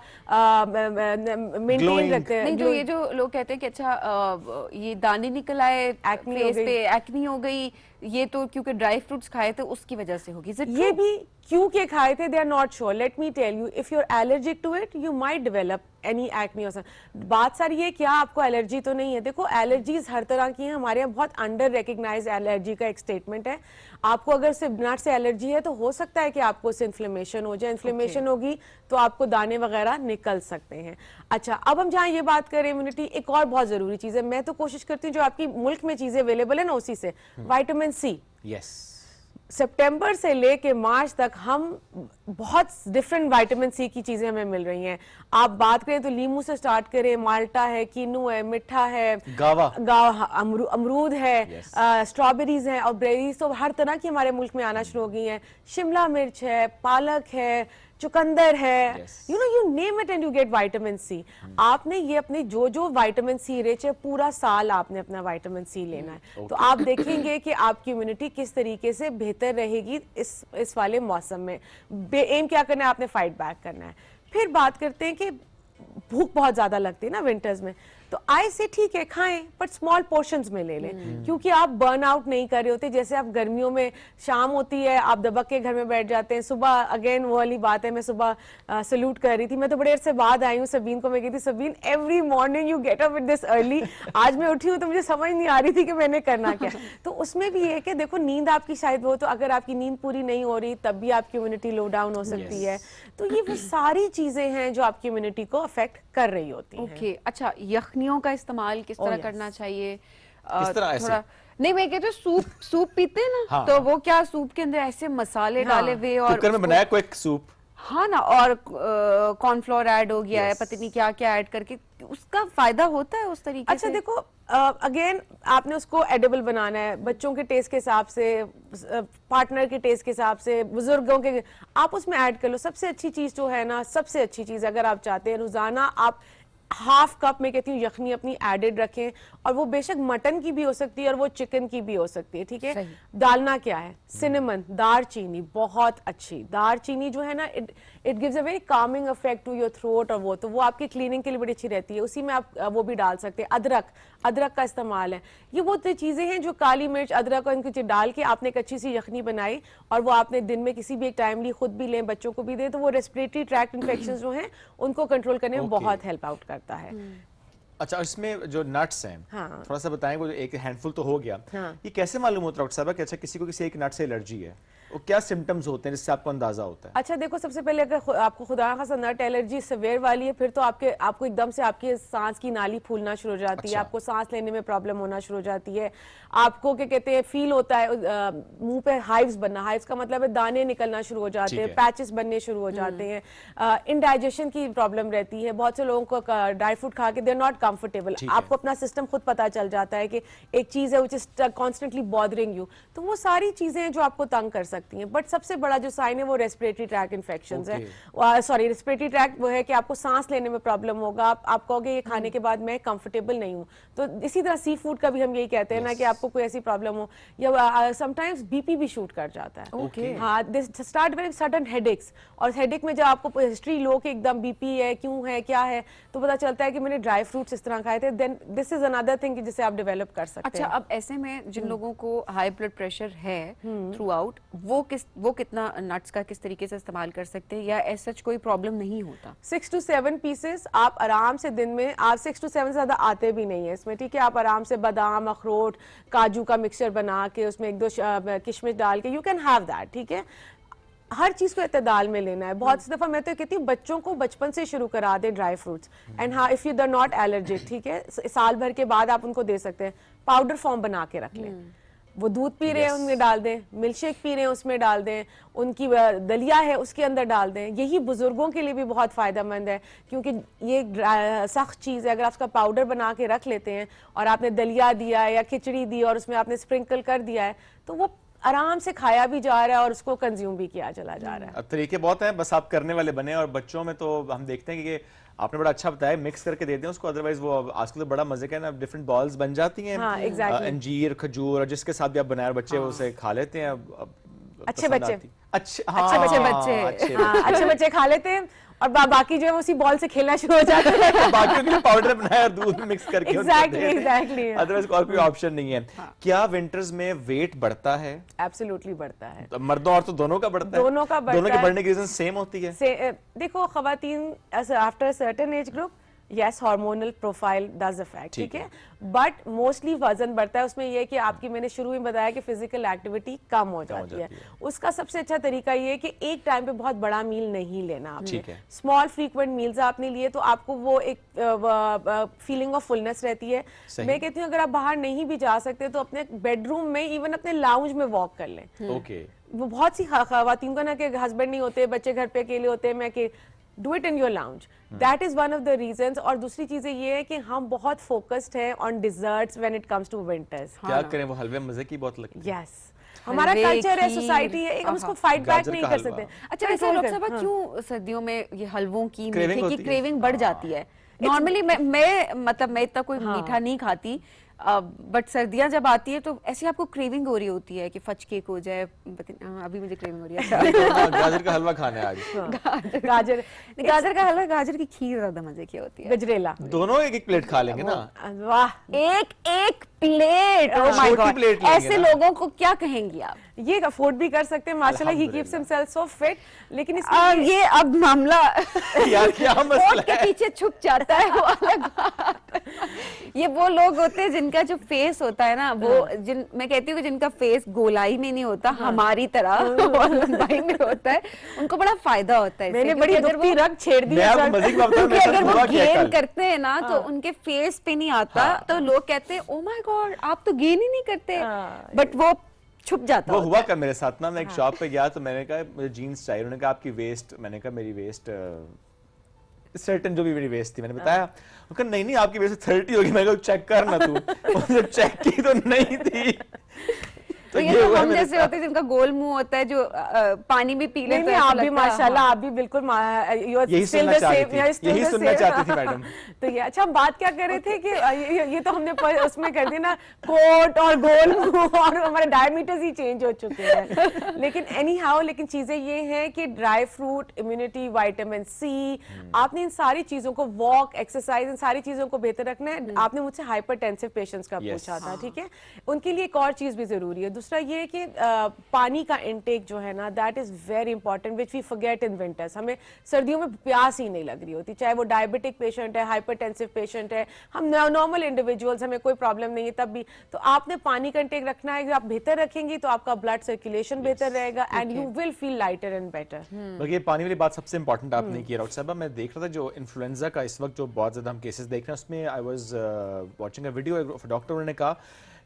Speaker 18: मेंटेन रखते हैं।
Speaker 1: नहीं तो ये जो लोग कहते हैं कि अच्छा ये दाने निकल आए, फेस पे एक्नी हो गई, ये तो क्योंकि ड्राई फ्रूट्स खाए थे उसकी वजह से होगी।
Speaker 18: ये भी क्यों के खाए थे, they are not sure. Let me tell you, if you are allergic to it you might develop any acne हो सकता। बात सारी है क्या आपको एलर्जी तो नहीं है। देखो एलर्जीज हर तरह की हैं, हमारे यहाँ बहुत अंडर रिकग्नाइज एलर्जी का एक स्टेटमेंट है। आपको अगर सिर्फ नट से एलर्जी है तो हो सकता है कि आपको उससे इन्फ्लेमेशन हो जाए, इन्फ्लेमेशन होगी तो आपको दाने वगैरह निकल सकते हैं। अच्छा, अब हम जहाँ ये बात करें इम्यूनिटी, एक और बहुत जरूरी चीज है, मैं तो कोशिश करती हूँ जो आपकी मुल्क में चीजें अवेलेबल है ना उसी से, विटामिन सी।
Speaker 2: यस,
Speaker 18: सितंबर से लेके मार्च तक हम बहुत डिफरेंट विटामिन सी की चीजें हमें मिल रही हैं। आप बात करें तो लीमू से स्टार्ट करें, माल्टा है, कीनू है, मिठा है, गावा, अमरूद है, स्ट्रॉबेरीज हैं और बेरीज तो हर तरह की हमारे मुल्क में आना शुरू हो गई हैं। शिमला मिर्च है, पालक है, चुकंदर है, you know you name it and you get vitamin C. आपने ये अपनी जो जो विटामिन सी रिच है पूरा साल आपने अपना विटामिन सी लेना है। तो आप देखेंगे कि आपकी इम्यूनिटी किस तरीके से बेहतर रहेगी इस वाले मौसम में। एम क्या करना है, आपने फाइट बैक करना है। फिर बात करते हैं कि भूख बहुत ज्यादा लगती है ना विंटर्स में, तो आई से ठीक है खाएं बट स्मॉल पोर्शंस में ले लें, क्योंकि आप बर्न आउट नहीं कर रहे होते। जैसे आप गर्मियों में शाम होती है आप दबक के घर में बैठ जाते हैं, सुबह अगेन वो वाली बात है, मैं सुबह सल्यूट कर रही थी, मैं तो बड़े अरसे बाद आई हूँ सबीन को, मैं कहती Sabeen every morning you get up with this early. आज मैं उठी हूँ तो मुझे समझ नहीं आ रही थी कि मैंने करना क्या। तो उसमें भी ये है कि देखो नींद आपकी शायद वो, तो अगर आपकी नींद पूरी नहीं हो रही तब भी आपकी इम्यूनिटी लो डाउन हो सकती है। तो ये वो सारी चीजें हैं जो आपकी इम्यूनिटी को अफेक्ट कर रही होती हैं।
Speaker 1: ओके, अच्छा, यखनियों का इस्तेमाल किस तरह करना चाहिए?
Speaker 2: किस तरह ऐसे?
Speaker 1: नहीं, मैं कहती हूँ सूप पीते हैं ना,
Speaker 2: हाँ।
Speaker 1: तो वो क्या सूप के अंदर ऐसे मसाले डाले हुए और
Speaker 2: कुकर में बनाया कोई सूप,
Speaker 1: हाँ ना, और कॉर्नफ्लोर ऐड हो गया है, पता नहीं क्या क्या ऐड करके, उसका फायदा होता है उस तरीके
Speaker 18: अच्छा
Speaker 1: से?
Speaker 18: देखो अगेन आपने उसको एडिबल बनाना है बच्चों के टेस्ट के हिसाब से, पार्टनर के टेस्ट के हिसाब से, बुजुर्गों के, आप उसमें ऐड कर लो। सबसे अच्छी चीज जो है ना, सबसे अच्छी चीज अगर आप चाहते हैं रोजाना आप हाफ कप में कहती हूँ यखनी अपनी एडेड रखें, और वो बेशक मटन की भी हो सकती है और वो चिकन की भी हो सकती है, ठीक है। डालना क्या है, सिनेमन, दारचीनी, बहुत अच्छी दारचीनी जो है ना, it gives a very calming effect to your throat, और वो तो वो आपकी क्लीनिंग के लिए बड़ी अच्छी रहती है। उसी में आप वो भी डाल सकते हैं। अदरक का इस्तेमाल है। ये वो चीजें हैं जो काली मिर्च, अदरक और इनकी डाल के आपने एक अच्छी सी यखनी बनाई और वो आपने दिन में किसी भी एक टाइम ली, खुद भी लें, बच्चों को भी दें, तो वो रेस्पिरेटरी ट्रैक्ट इन्फेक्शंस जो हैं उनको कंट्रोल करने में बहुत हेल्प आउट करता है।
Speaker 2: अच्छा, इसमें जो नट्स हैं,
Speaker 18: हाँ।
Speaker 2: थोड़ा सा बताएंगे, एक हैंडफुल तो हो गया,
Speaker 18: हाँ।
Speaker 2: ये कैसे मालूम होता है डॉक्टर साहब कि अच्छा किसी को किसी एक नट से एलर्जी है, वो क्या सिम्टम्स होते हैं जिससे आपको अंदाजा होता है?
Speaker 18: अच्छा देखो, सबसे पहले अगर आपको खुदा खासा नट एलर्जी सवेयर वाली है, फिर तो आपको एकदम से आपकी सांस की नाली फूलना शुरू हो जाती है, आपको सांस लेने में प्रॉब्लम होना शुरू हो जाती है, आपको क्या कहते हैं फील होता है मुंह पे हाइव्स बनना, हाइव्स का मतलब है दाने निकलना शुरू हो जाते हैं, पैचेस बनने शुरू हो जाते हैं, इनडाइजेशन की प्रॉब्लम रहती है, बहुत से लोगों को ड्राई फ्रूट खा के दे आर नॉट कंफर्टेबल, आपको अपना सिस्टम खुद पता चल जाता है कि एक चीज है which is constantly bothering you, तो वो सारी चीजें हैं जो आपको तंग कर सकती हैं। बट सबसे बड़ा जो साइन है वो रेस्पिरेटरी ट्रैक इन्फेक्शंस है, सॉरी रेस्पिरेटरी ट्रैक वो है कि आपको सांस लेने में प्रॉब्लम होगा, आप कहोगे ये खाने के बाद मैं कंफर्टेबल नहीं हूँ, तो इसी तरह सी फूड का भी हम यही कहते हैं ना कि आपको कोई ऐसी प्रॉब्लम हो, या समटाइम्स बीपी भी शूट कर जाता है। हाँ, this start with sudden headaches, और हेडेक में जब आपको हिस्ट्री लो कि एकदम बीपी है, क्यों है, क्या है, तो पता चलता है कि मैंने ड्राई फ्रूट्स इस तरह खाए थे, then this is another thing जिसे आप डेवलप कर सकते हैं।
Speaker 1: अच्छा, अब ऐसे में जिन लोगों को हाई ब्लड प्रेशर है थ्रू आउट, वो कितना नट्स का किस तरीके से इस्तेमाल कर सकते हैं, या ऐसा कोई प्रॉब्लम नहीं होता?
Speaker 18: 6 to 7 पीसेस आप आराम से दिन में, आप 6 to 7 ज्यादा आते भी नहीं है इसमें, ठीक है, आप आराम से बादाम, अखरोट, काजू का मिक्सचर बना के उसमें 1-2 किशमिश डाल के यू कैन हैव दैट, ठीक है। हर चीज को इत्तेदाल में लेना है। बहुत सी दफा मैं तो कहती हूँ बच्चों को बचपन से शुरू करा दे ड्राई फ्रूट्स, एंड हाँ if you are not allergic, ठीक है, साल भर के बाद आप उनको दे सकते हैं, पाउडर फॉर्म बना के रख लें, वो दूध पी रहे हैं उनमें डाल दें, मिल्क शेक पी रहे हैं उसमें डाल दें, उनकी दलिया है उसके अंदर डाल दें। यही बुजुर्गों के लिए भी बहुत फायदेमंद है, क्योंकि ये सख्त चीज़ है, अगर आप उसका पाउडर बना के रख लेते हैं और आपने दलिया दिया या खिचड़ी दी और उसमें आपने स्प्रिंकल कर दिया है, तो वो आराम से खाया भी जा रहा है और उसको कंज्यूम भी किया चला जा रहा है।
Speaker 2: अब तरीके बहुत हैं, बस आप करने वाले बने। और बच्चों में तो हम देखते हैं कि आपने बड़ा अच्छा बताया, मिक्स करके देते हैं उसको, अदरवाइज वो आजकल तो बड़ा मजे का है ना, डिफरेंट बॉल्स बन जाती हैं,
Speaker 18: हाँ, exactly.
Speaker 2: अंजीर, खजूर, और जिसके साथ भी आप बनाए, बच्चे उसे खा लेते हैं।
Speaker 18: अच्छे बच्चे
Speaker 2: अच्छे बच्चे
Speaker 18: खा लेते हैं। और बाकी जो है उसी बॉल से खेलना शुरू हो जाता है।
Speaker 2: बाकियों के लिए पाउडर बनाया और दूध में मिक्स करके
Speaker 18: एग्जैक्टली
Speaker 2: अदरवाइज और कोई ऑप्शन नहीं है। क्या विंटर्स में वेट बढ़ता है?
Speaker 18: एब्सोल्युटली बढ़ता है,
Speaker 2: तो मर्दों और तो दोनों का बढ़ता है?
Speaker 18: दोनों का बढ़ता
Speaker 2: दोनों के
Speaker 18: है।
Speaker 2: बढ़ने की रीजन सेम होती है?
Speaker 18: देखो खवातीन after certain age group yes hormonal profile does affect, ठीक है, बट मोस्टली वजन बढ़ता है। उसमें यह है कि आपकी, मैंने शुरू में बताया कि फिजिकल एक्टिविटी कम हो जाती है। उसका सबसे अच्छा तरीका ये है कि एक टाइम पे बहुत बड़ा मील नहीं लेना आपने, स्मॉल फ्रीक्वेंट मील्स आपने लिए तो आपको वो एक फीलिंग ऑफ फुलनेस रहती है। मैं कहती हूँ अगर आप बाहर नहीं भी जा सकते तो अपने बेडरूम में, इवन अपने लाउंज में वॉक कर लें।
Speaker 2: ओके,
Speaker 18: वो बहुत सी खवातीन का ना कि हस्बैंड नहीं होते, बच्चे घर पे अकेले होते हैं, मैं कि do it in your lounge, that is one of the reasons. और दूसरी चीजें ये है कि हम बहुत फोकस्ड हैं on desserts when it comes to winters.
Speaker 2: क्या करें, वो हलवे मजे की बहुत लगती है।
Speaker 18: यस, हमारा कल्चर है, सोसाइटी है, हम उसको फाइट बैक नहीं कर सकते।
Speaker 1: अच्छा, वैसे लोग सब क्यों सर्दियों में ये हलवों की, मीठे की क्रेविंग बढ़ जाती है? नॉर्मली मैं इतना कोई मीठा नहीं खाती, बट सर्दियां जब आती है तो ऐसे आपको क्रेविंग हो रही होती है कि फच केक हो जाए। अभी मुझे क्रेविंग हो रही है।
Speaker 2: गाजर का हलवा खाना है आज।
Speaker 18: गाजर
Speaker 1: का हलवा, गाजर की खीर ज्यादा मजे की होती है।
Speaker 18: गजरेला
Speaker 2: दोनों एक एक प्लेट खा लेंगे ना।
Speaker 18: वाह,
Speaker 1: एक प्लेट, ओह माय गॉड, ऐसे लोगों को क्या कहेंगी आप?
Speaker 18: ये अफोर्ड भी कर सकते हैं माशाल्लाह, he keeps himself so fit. लेकिन
Speaker 1: ये अब मामला
Speaker 2: यार क्या मसला
Speaker 1: के पीछे छुप जाता है, वो अलग बात। ये वो लोग होते हैं जिनका जो फेस होता है ना, वो मैं कहती हूँ कि जिनका फेस गोलाई में नहीं होता, हमारी तरह लंबाई में होता है, उनको बड़ा फायदा होता है।
Speaker 18: मैंने बड़ी दुखती रग छेड़ दी।
Speaker 1: अगर वो गेन करते हैं ना तो उनके फेस पे नहीं आता, तो लोग कहते हैं ओ माय गॉड आप तो गेन ही नहीं करते, बट वो छुप जाता।
Speaker 2: वो हुआ कर मेरे साथ ना, मैं एक शॉप पे गया तो मैंने कहा मुझे जीन्स चाहिए, उन्होंने कहा आपकी वेस्ट, मैंने कहा मेरी वेस्ट सर्टेन जो भी मेरी वेस्ट थी, मैंने बताया, वो कहा नहीं आपकी वेस्ट 30 होगी। मैंने कहा चेक कर ना तू, उसने चेक की तो नहीं थी।
Speaker 1: तो ये तो हम जैसे होते हैं जिनका गोल मुंह होता है, जो पानी भी पी लेते हैं।
Speaker 18: आप भी माशाल्लाह, आप भी बिल्कुल
Speaker 2: यही सुनना चाहती थी मैडम।
Speaker 18: तो ये अच्छा, हम बात क्या कर रहे थे कि ये तो हमने उसमें कर दिया ना, कोट और गोल मुंह, और हमारे डायमीटर्स ही चेंज हो चुके हैं। लेकिन एनी हाउ, लेकिन चीजें ये हैं कि dry fruit, immunity, vitamin C, आपने इन सारी चीजों को, वॉक, एक्सरसाइज, इन सारी चीजों को बेहतर रखना है। आपने मुझसे हाइपरटेंसिव पेशेंट्स का पूछा था, ठीक है, उनके लिए एक और चीज भी जरूरी है। दूसरा ये कि पानी का इंटेक जो है ना, that is very important, which we forget in winters. हमें सर्दियों में प्यास ही नहीं लग रही होती, चाहे वो डायबिटिक पेशेंट है, हाइपरटेंसिव पेशेंट है, हम नॉर्मल इंडिविजुअल्स, हमें कोई प्रॉब्लम नहीं है तब भी। तो आपने पानी का इंटेक रखना है, आप बेहतर रखेंगी तो आपका ब्लड सर्कुलेशन बेहतर रहेगा and you will feel lighter and better.
Speaker 2: ये पानी वाली बात सबसे इंपॉर्टेंट आपने की डॉक्टर साहब। मैं देख रहा था जो इन्फ्लुएंजा का इस वक्त जो बहुत ज्यादा हम केसेस देख रहे हैं, उसमें I was watching a video, doctor ने कहा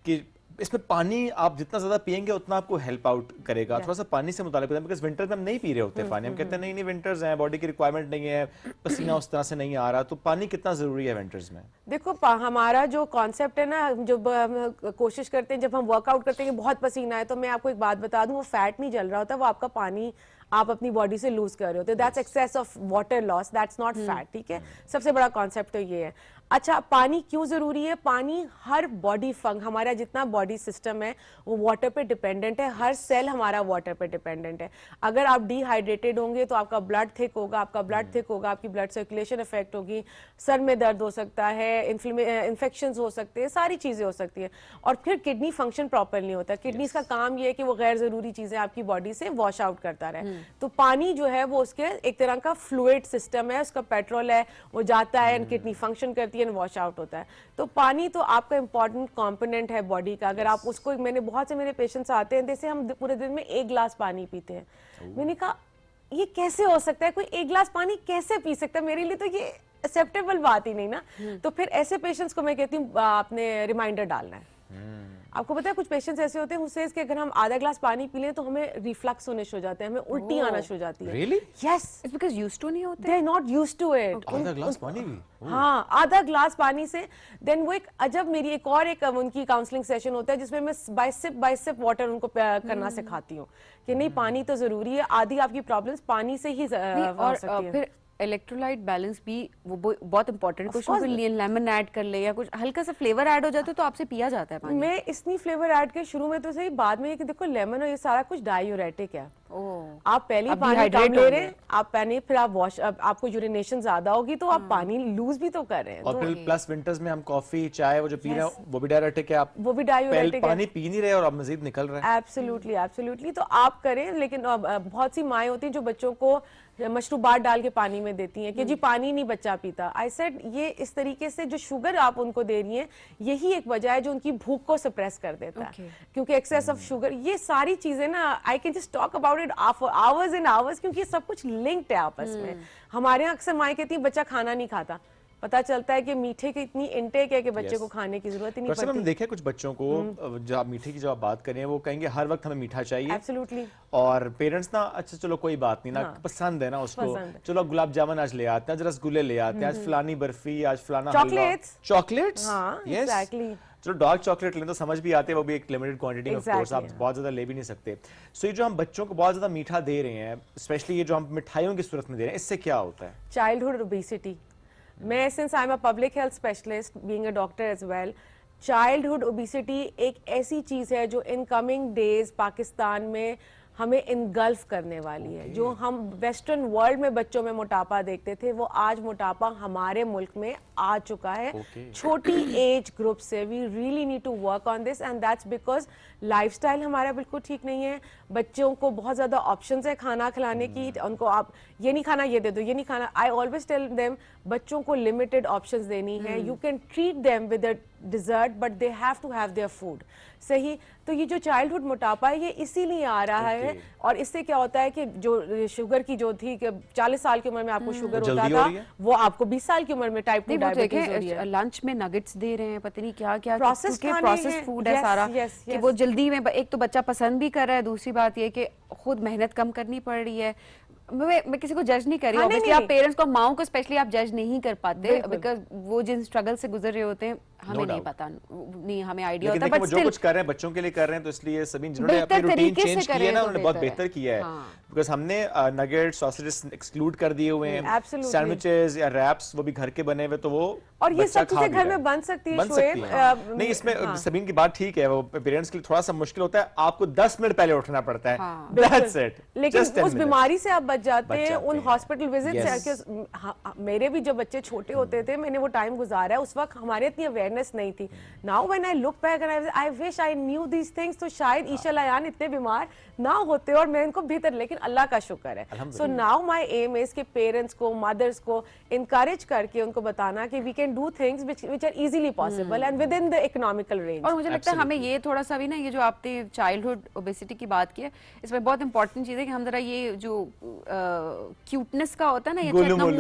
Speaker 2: कि इसमें पानी आप जितना ज्यादा पिएंगे उतना आपको हेल्प आउट करेगा। थोड़ा सा पानी से मुतालिक होता है, बिकॉज़ विंटर्स में हम नहीं पी रहे होते पानी, हम कहते हैं नहीं विंटर्स हैं, बॉडी की रिक्वायरमेंट नहीं है, पसीना उस तरह से नहीं आ रहा, तो पानी कितना जरूरी है विंटर्स में?
Speaker 18: देखो हमारा जो कॉन्सेप्ट है ना, जो हम कोशिश करते हैं जब हम वर्कआउट करते हैं कि बहुत पसीना है, तो मैं आपको एक बात बता दूं, वो फैट नहीं जल रहा होता, वो आपका पानी आप अपनी बॉडी से लूज कर रहे होते, that's excess of water loss, that's not fat, ठीक है। सबसे बड़ा कॉन्सेप्ट तो ये है। अच्छा, पानी क्यों जरूरी है? पानी हर बॉडी हमारा जितना बॉडी सिस्टम है वो वाटर पे डिपेंडेंट है, हर सेल हमारा वाटर पे डिपेंडेंट है। अगर आप डिहाइड्रेटेड होंगे तो आपका ब्लड थिक होगा, आपका ब्लड थिक होगा, आपकी ब्लड सर्कुलेशन इफेक्ट होगी, सर में दर्द हो सकता है, इन्फेक्शंस हो सकते हैं, सारी चीजें हो सकती है, और फिर किडनी फंक्शन प्रॉपर नहीं होता। किडनीज का काम ये है कि वो गैर जरूरी चीजें आपकी बॉडी से वॉश आउट करता रहे। तो पानी जो है वो उसके एक तरह का फ्लूइड सिस्टम है, उसका पेट्रोल है, वो जाता है एंड किडनी फंक्शन करती है, वॉश आउट होता है। तो पानी तो आपका इंपॉर्टेंट कंपोनेंट है बॉडी का। अगर आप उसको, बहुत से मेरे पेशेंट्स आते हैं, जैसे हम पूरे दिन में 1 गिलास पानी पीते हैं, मैंने कहा ये कैसे हो सकता है, कोई 1 गिलास पानी कैसे पी सकता है? मेरे लिए तो ये एक्सेप्टेबल बात ही नहीं ना। तो फिर ऐसे पेशेंट्स को मैं कहती हूँ आपने रिमाइंडर डालना है। आपको पता है कुछ पेशेंट्स ऐसे होते हैं who says कि अगर हम आधा ग्लास पानी पी लें तो हमें रिफ्लक्स होने शुरू हो जाते हैं, हमें उल्टी आना शुरू हो जाती है।
Speaker 2: Really?
Speaker 18: Yes.
Speaker 1: It's because used to नहीं होते।
Speaker 18: They are not used to it.
Speaker 2: आधा ग्लास पानी भी?
Speaker 18: हाँ, आधा ग्लास पानी से देन वो एक अजब, मेरी एक उनकी काउंसलिंग सेशन होता है जिसमें मैं बाय सिप वाटर उनको करना सिखाती हूँ कि नहीं पानी तो जरूरी है, आधी आपकी प्रॉब्लम्स पानी से ही हो सकती है।
Speaker 1: फिर इलेक्ट्रोलाइट बैलेंस भी वो बहुत इंपॉर्टेंट, कुछ लेमन ऐड कर ले या कुछ हल्का सा फ्लेवर ऐड हो जाता है तो आपसे पिया जाता है पानी।
Speaker 18: मैं इतनी फ्लेवर ऐड के शुरू में तो सही, बाद में ये कि देखो लेमन और ये सारा कुछ डायूरेटिक है, आप पहले ही
Speaker 1: आप
Speaker 18: पानी
Speaker 1: dehydrate
Speaker 18: कम ले रहे
Speaker 1: होंगे।
Speaker 18: हैं, आप पहले फिर आप वॉश, आपको यूरिनेशन ज्यादा होगी तो आप पानी लूज भी तो कर रहे हैं।
Speaker 2: और फिर प्लस विंटर्स में हम कॉफी चाय वो जो पी रहे हैं वो भी डायरेक्टिक है, आप
Speaker 18: वो भी डायूरेटिक है,
Speaker 2: पानी पी नहीं रहे और अब मजीद निकल रहा है।
Speaker 18: Absolutely absolutely. तो आप करें, लेकिन बहुत सी माएँ होती हैं जो बच्चों को मशरूबात डाल के पानी में देती हैं कि जी पानी नहीं बच्चा पीता। आई सेड ये इस तरीके से जो शुगर आप उनको दे रही हैं यही एक वजह है जो उनकी भूख को सप्रेस कर देता है, क्योंकि एक्सेस ऑफ शुगर, ये सारी चीजें ना I can just talk about it for hours and hours, क्योंकि सब कुछ लिंक्ड है आपस में। हमारे यहाँ अक्सर माएँ कहती हैं बच्चा खाना नहीं खाता, पता चलता है कि मीठे की इतनी इंटेक है कि बच्चे को खाने की जरूरत ही नहीं
Speaker 2: हमने
Speaker 18: पड़ती।
Speaker 2: देखा है कुछ बच्चों को जब आप मीठे की जब आप बात करें वो कहेंगे हर वक्त हमें मीठा चाहिए।
Speaker 18: एब्सोल्युटली।
Speaker 2: और पेरेंट्स ना अच्छा चलो कोई बात नहीं ना, पसंद है ना उसको, चलो गुलाब जामुन आज ले आते हैं, आज रसगुल्ले ले आते हैं, आज फलानी बर्फी, आज फलाना चॉकलेट्स।
Speaker 18: हाँ, एग्जैक्टली।
Speaker 2: चलो डार्क चॉकलेट लें तो समझ भी आते हैं, वो भी एक लिमिटेड क्वांटिटी में, ऑफ कोर्स आप बहुत ज्यादा ले भी नहीं सकते। सो ये जो हम बच्चों को बहुत ज्यादा मीठा दे रहे हैं, स्पेशली ये जो हम मिठाइयों की सूरत में दे रहे हैं, इससे क्या होता है?
Speaker 18: Childhood obesity. मैं since I am a public health specialist being a doctor as well, childhood obesity एक ऐसी चीज है जो इन कमिंग डेज पाकिस्तान में हमें इनगल्फ करने वाली है। जो हम वेस्टर्न वर्ल्ड में बच्चों में मोटापा देखते थे, वो आज मोटापा हमारे मुल्क में आ चुका है। छोटी एज ग्रुप से we really need to work on this, and that's because lifestyle हमारा बिल्कुल ठीक नहीं है। बच्चों को बहुत ज़्यादा ऑप्शंस है खाना खिलाने की, उनको आप ये नहीं खाना ये दे दो, ये नहीं खाना। आई ऑलवेज टेल देम बच्चों को लिमिटेड ऑप्शंस देनी है। You can treat them with dessert but they have to have their food. सही। तो ये जो चाइल्डहुड मोटापा है ये इसीलिए आ रहा है, और इससे क्या होता है कि जो शुगर की जो थी कि 40 साल की उम्र में आपको शुगर होता था, वो आपको 20 साल की उम्र में टाइप 2 डायबिटीज हो रही है।
Speaker 1: लंच में नगेट्स दे रहे हैं, पता नहीं क्या क्या
Speaker 18: प्रोसेस
Speaker 1: फूड है सारा, कि वो जल्दी में एक तो बच्चा पसंद भी कर रहा है, दूसरी बात ये कि खुद मेहनत कम करनी पड़ रही है। मैं किसी को जज नहीं कर रही हूँ, ऑब्वियसली आप पेरेंट्स को, माओं को स्पेशली आप जज नहीं कर पाते, बिकॉज वो जिन स्ट्रगल से गुजर रहे होते हैं हमें नहीं पता, नहीं हमें आइडिया होता है, बट
Speaker 2: जो कुछ कर रहे हैं बच्चों के लिए कर रहे हैं, तो इसलिए सभी जिन्होंने अपनी रूटीन चेंज की है ना उन्होंने बहुत बेहतर किया है, बिकॉज हमने नगेट्स सॉसेजेस एक्सक्लूड कर दिए हुए हैं, सैंडविचेस या रैप्स वो भी घर के बने हुए, तो वो
Speaker 18: और ये सब चीजें घर में बन सकती है।
Speaker 2: नहीं, इसमें सबीन की बात ठीक है, वो पेरेंट्स के लिए थोड़ा सा मुश्किल होता है, आपको 10 मिनट पहले उठना पड़ता है, दैट्स इट।
Speaker 18: लेकिन उस बीमारी से आप बच जाते हैं, उन हॉस्पिटल विजिट से। मेरे भी जब बच्चे छोटे होते थे, मैंने वो टाइम गुजारा है, उस वक्त हमारे इतनी अवेयरनेस नहीं थी। Now when I look back and I wish I knew these things, तो शायद ईशा लयान इतने बीमार ना होते और मैं इनको बेहतर, लेकिन अल्लाह का शुक्र है। So now my aim is कि पेरेंट्स को, मदर्स को इनकरेज करके उनको बताना कि we can do things which are easily possible and within the economical range.
Speaker 1: और मुझे लगता है हमें ये थोड़ा सा भी ना, ये जो आपने चाइल्डहुड ओबेसिटी की बात की है, इसमें बहुत इंपॉर्टेंट चीज है कि हम जरा ये जो क्यूटनेस का होता है ना, ये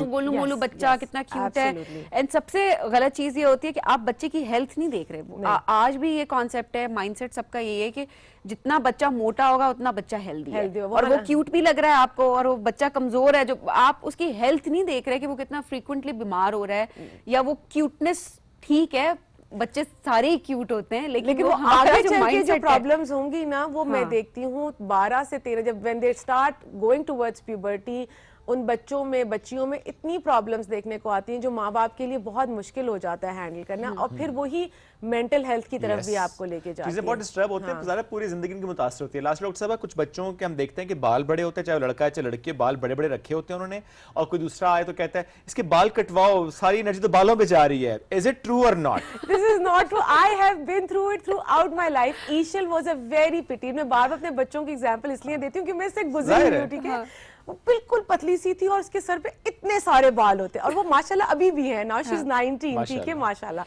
Speaker 1: गोलू मोलू बच्चा कितना क्यूट है, एंड सबसे गलत चीज ये होती है कि आप बच्चे की हेल्थ नहीं देख रहे। आज भी ये कॉन्सेप्ट है, माइंडसेट सबका यही है कि जितना बच्चा मोटा होगा उतना बच्चा हेल्दी है, और वो क्यूट भी लग रहा है आपको, और वो बच्चा कमजोर है, जो आप उसकी हेल्थ नहीं देख रहे कि वो कितना फ्रीक्वेंटली बीमार हो रहा है, या वो क्यूटनेस ठीक है, बच्चे सारे ही क्यूट होते हैं, लेकिन
Speaker 18: वो आगे चल के जो प्रॉब्लम्स होंगी ना, वो मैं देखती हूँ 12 से 13 जब when they start going towards puberty, उन बच्चों में, बच्चियों में इतनी प्रॉब्लम्स देखने को आती हैं जो माँ बाप के लिए बहुत मुश्किल हो जाता है हैंडल करना, और फिर वही मेंटल हेल्थ की तरफ भी आपको लेके जाती है।
Speaker 2: चीजें बहुत डिस्टर्ब होते हैं, ज़्यादा पूरी जिंदगी की मुतासर होती है। लास्ट डॉक्टर साहब, कुछ बच्चों के हम देखते हैं कि बाल बड़े होते हैं, चाहे लड़का है चाहे लड़की, बाल बड़े बड़े रखे होते हैं उन्होंने, और कोई दूसरा आए तो कहता है इसके बाल कटवाओ, सारी एनर्जी तो बालों पे जा रही है। इज इट ट्रू और not?
Speaker 18: This is not true. I have been through it throughout my life. ईशल वाज अ वेरी पिटी। मैं बार बार अपने बच्चों की एग्जाम्पल इसलिए देती हूँ कि मैं इससे गुजरी हूँ, ठीक है। वो बिल्कुल पतली सी थी और उसके सर पे इतने सारे बाल होते, और वो माशाल्लाह अभी भी है, नाउ शी इज 19, ठीक है, माशाल्लाह।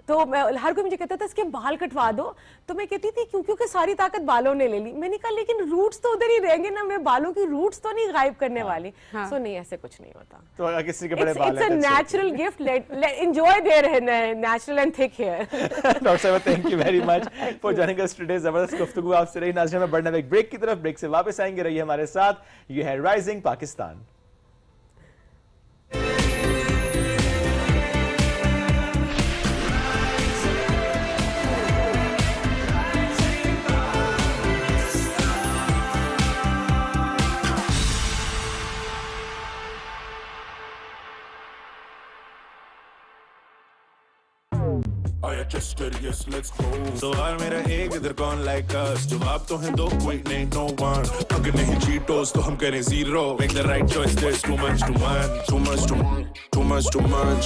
Speaker 18: तो हर कोई मुझे कहता था इसके बाल कटवा दो, तो मैं कहती थी क्योंकि सारी ताकत बालों ने ले ली। मैंने कहा लेकिन रूट्स तो उधर ही रहेंगे ना, मैं बालों की रूट्स तो नहीं गायब करने वाली। सो नहीं, ऐसे कुछ नहीं होता।
Speaker 2: तो किसी के बड़े बाल हैं,
Speaker 18: it's a natural gift, enjoy their natural and thick hair.
Speaker 2: Doctor साहब, thank you very much for joining us today. जबरदस्त गुफ्तगू आपसे रही। नाज़रीन, में बढ़ना एक ब्रेक की तरफ, ब्रेक से वापस आएंगे, रहिए हमारे साथ। ये है राइजिंग पाकिस्तान।
Speaker 3: I आया चस्कर यस लेट्स गो सवाल मेरा एक इधर कौन लाइक अस जवाब तो है दो कोई नहीं नो वन अगर नहीं चीटोस तो हम करें zero make the right choice there is too much too much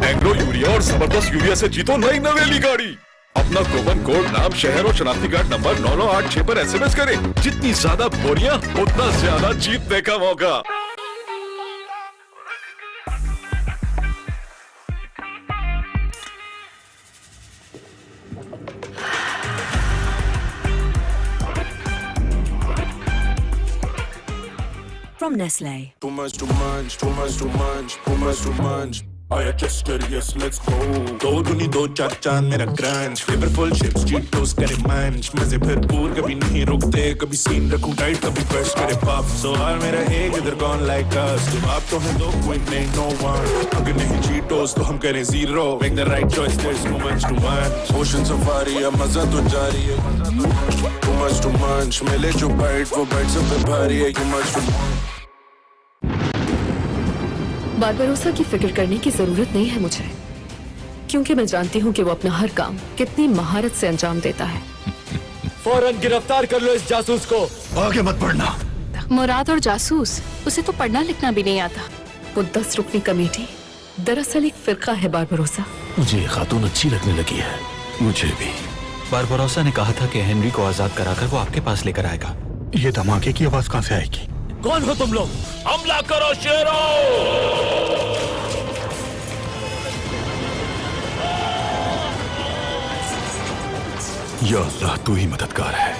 Speaker 4: Engro urea और जबरदस्त यूरिया से जीतो नई नवेली गाड़ी। अपना कूपन कोड नाम शहर और शनाख्ती कार्ड नंबर 9986 पर एसएमएस करें। जितनी ज्यादा बोरियां उतना ज्यादा जीतने का मौका।
Speaker 6: From Nestle.
Speaker 3: Too much. आया चस्कर यस लेट्स गो दो दुनी दो चार चांद मेरा क्रंच फ्लेवरफुल चिप्स चीटोस करे मंच मजे भरपूर कभी नहीं रुकते कभी सीन रखूं टाइट कभी बर्स्ट करे पफ सवाल मेरा एक इधर कौन लाइक अस जवाब तो है दो कोई नहीं नो वन अगर नहीं चीटोस तो हम करें zero make the right choice there is too much ocean safari है मजा तो जारी है टू मच मिले जो बाइट वो बाइट सब पे भारी है टू मच
Speaker 6: बारबरोसा की फिक्र करने की जरूरत नहीं है मुझे, क्योंकि मैं जानती हूँ कि वो अपना हर काम कितनी महारत से अंजाम देता है।
Speaker 14: फौरन गिरफ्तार कर लो इस जासूस को।
Speaker 12: आगे मत बढ़ना।
Speaker 6: मुराद और जासूस, उसे तो पढ़ना लिखना भी नहीं आता। वो 10 रुकनी कमेटी दरअसल एक फिरका है बारबरोसा।
Speaker 12: मुझे खातून अच्छी लगने लगी है। मुझे भी।
Speaker 19: बारबरोसा ने कहा था कि हेनरी को आजाद कराकर वो आपके पास लेकर आएगा।
Speaker 12: ये धमाके की आवाज कहाँ से आएगी?
Speaker 14: कौन हो तुम लोग?
Speaker 4: हमला करो शेरों!
Speaker 12: या अल्लाह तू ही मददगार है।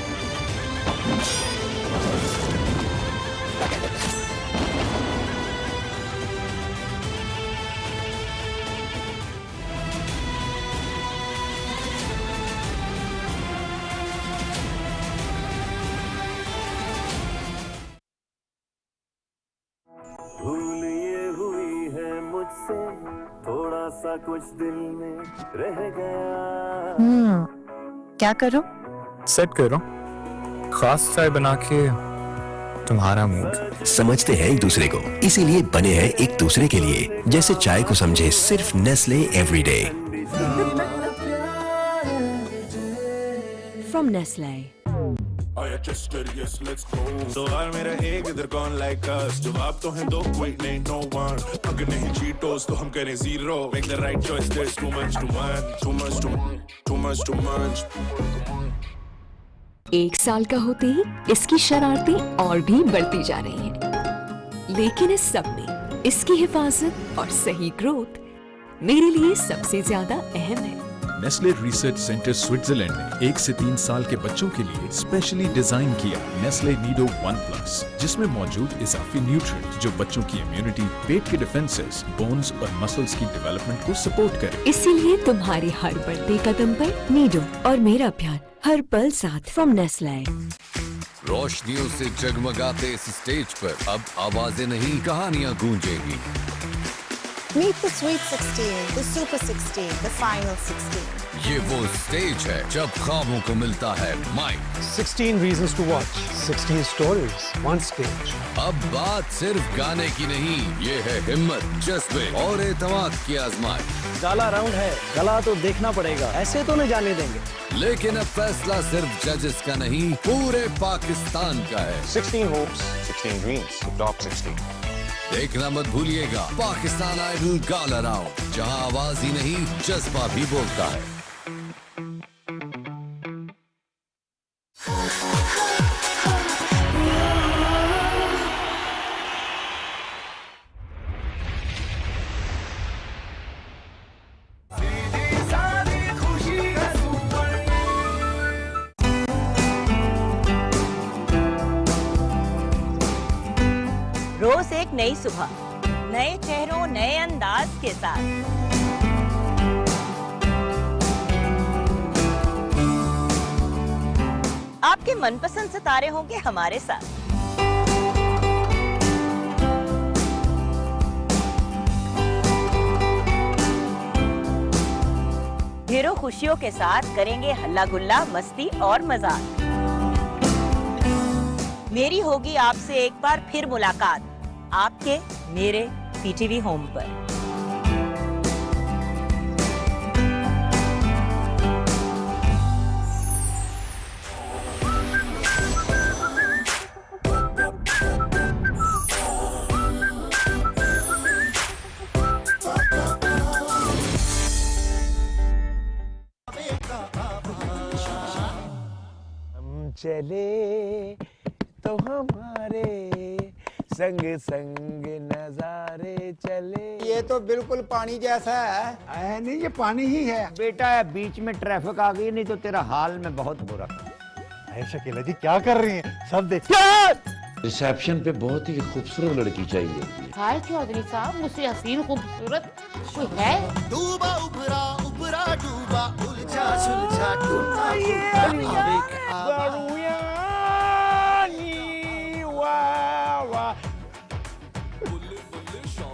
Speaker 5: भूल ये हुई है मुझसे थोड़ा सा कुछ दिल में रह गया।
Speaker 13: क्या करो?
Speaker 7: सेट करो खास चाय बना के तुम्हारा मूड।
Speaker 8: समझते हैं एक दूसरे को, इसीलिए बने हैं एक दूसरे के लिए। जैसे चाय को समझे सिर्फ नेस्ले एवरीडे।
Speaker 6: From Nestle.
Speaker 3: आया चस्कर यस लेट्स गो सवाल मेरा एक इधर कौन लाइक अस जवाब तो है दो कोई नहीं नो वन अगर नहीं चीटोस तो हम करें zero make the right choice there is too much
Speaker 6: 1 साल का होते ही इसकी शरारतें और भी बढ़ती जा रही हैं। लेकिन इस सब में इसकी हिफाजत और सही ग्रोथ मेरे लिए सबसे ज्यादा अहम है।
Speaker 4: नेस्ले रिसर्च सेंटर स्विट्जरलैंड ने 1 से 3 साल के बच्चों के लिए स्पेशली डिजाइन किया नेस्ले नीडो 1+, जिसमें मौजूद इजाफी न्यूट्रिएंट जो बच्चों की इम्यूनिटी, पेट के डिफेंसेस, बोन्स और मसल्स की डेवलपमेंट को सपोर्ट करे।
Speaker 6: इसीलिए तुम्हारी हर बढ़ते कदम पर नीडो और मेरा प्यार हर पल साथ। From Nestle.
Speaker 12: रोशनियों से जगमगाते इस स्टेज पर अब आवाजें नहीं कहानियां गूंजेंगी।
Speaker 13: Meet the Sweet 16, the Super 16, the Final 16.
Speaker 12: ये वो स्टेज है जब ख्वाबों को मिलता है mic.
Speaker 14: 16 reasons to watch, 16 stories, one stage.
Speaker 12: अब बात सिर्फ गाने की नहीं, ये है हिम्मत, जज्बे और एतमाद की आजमाइश।
Speaker 14: डाला राउंड है, गला तो देखना पड़ेगा, ऐसे तो नहीं जाने देंगे।
Speaker 12: लेकिन अब फैसला सिर्फ जजेस का नहीं, पूरे पाकिस्तान का है।
Speaker 15: 16 hopes, 16 dreams, the top 16.
Speaker 12: देखना मत भूलिएगा पाकिस्तान आइडल गाला राउंड, जहां आवाज ही नहीं जज्बा भी बोलता है।
Speaker 10: रोज एक नई सुबह, नए चेहरों, नए अंदाज के साथ। आपके मनपसंद सितारे होंगे हमारे साथ। ढेरों खुशियों के साथ करेंगे हल्ला गुल्ला, मस्ती और मजाक। मेरी होगी आपसे एक बार फिर मुलाकात, आपके मेरे पीटीवी होम पर।
Speaker 20: चले तो हमारे संग संग नजारे चले।
Speaker 14: ये तो बिल्कुल पानी जैसा है। नहीं, ये पानी ही है बेटा। बीच में ट्रैफिक आ गई, नहीं तो तेरा हाल में बहुत बुरा।
Speaker 20: शकीला जी क्या कर रही हैं? सब देख।
Speaker 21: रिसेप्शन पे बहुत ही खूबसूरत लड़की चाहिए।
Speaker 11: हाय चौधरी साहब, मुझसे हसीन खूबसूरत कोई है?
Speaker 22: डूबा उभरा उभरा डूबा उलझा सुलझा डूबा।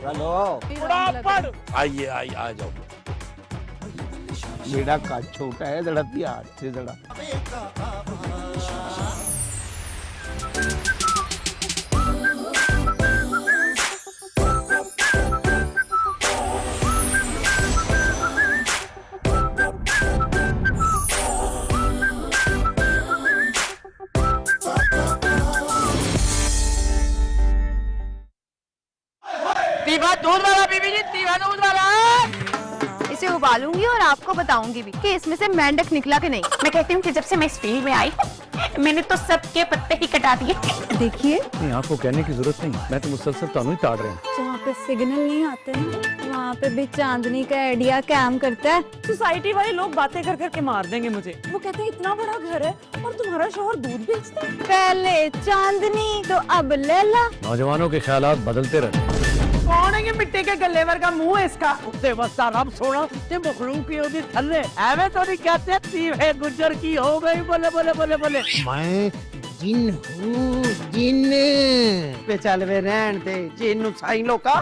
Speaker 14: चलो
Speaker 20: आइए आइए आ जाओ।
Speaker 14: बेड़ा का छोटा है, जरा हाथ से जरा।
Speaker 11: दूध वाला बीबी जी, तीवा दूध वाला। इसे उबालूंगी और आपको बताऊंगी भी कि इसमें से मेंढक निकला कि नहीं। मैं कहती हूँ कि जब से मैं इस फील्ड में आई मैंने तो सबके पत्ते ही कटा दिए। देखिए,
Speaker 14: नहीं आपको कहने की जरूरत नहीं, मैं तो मुसलसल तानू ही ताड़ रहे हैं।
Speaker 1: जहाँ पे सिग्नल नहीं आते हैं वहाँ पे भी चांदनी का आइडिया काम करता है।
Speaker 10: सोसाइटी वाले लोग बातें कर कर के मार देंगे मुझे। वो कहते हैं इतना बड़ा घर है और तुम्हारा शौहर दूध बेचता है।
Speaker 1: पहले चांदनी तो अब लैला।
Speaker 14: नौजवानों के ख्यालात बदलते रहते हैं।
Speaker 10: कौन है ये मिट्टी के गलेवर का मुंह है इसका?
Speaker 14: उससे बस्ता रब सोना ते मखलूक की ओदी थल्ले एवे तो नहीं कहते तीव है गुजर की हो गई। बोले बोले बोले बोले मैं जिन हूँ जिन पे चल वे रहन ते जिन नु साई लोका।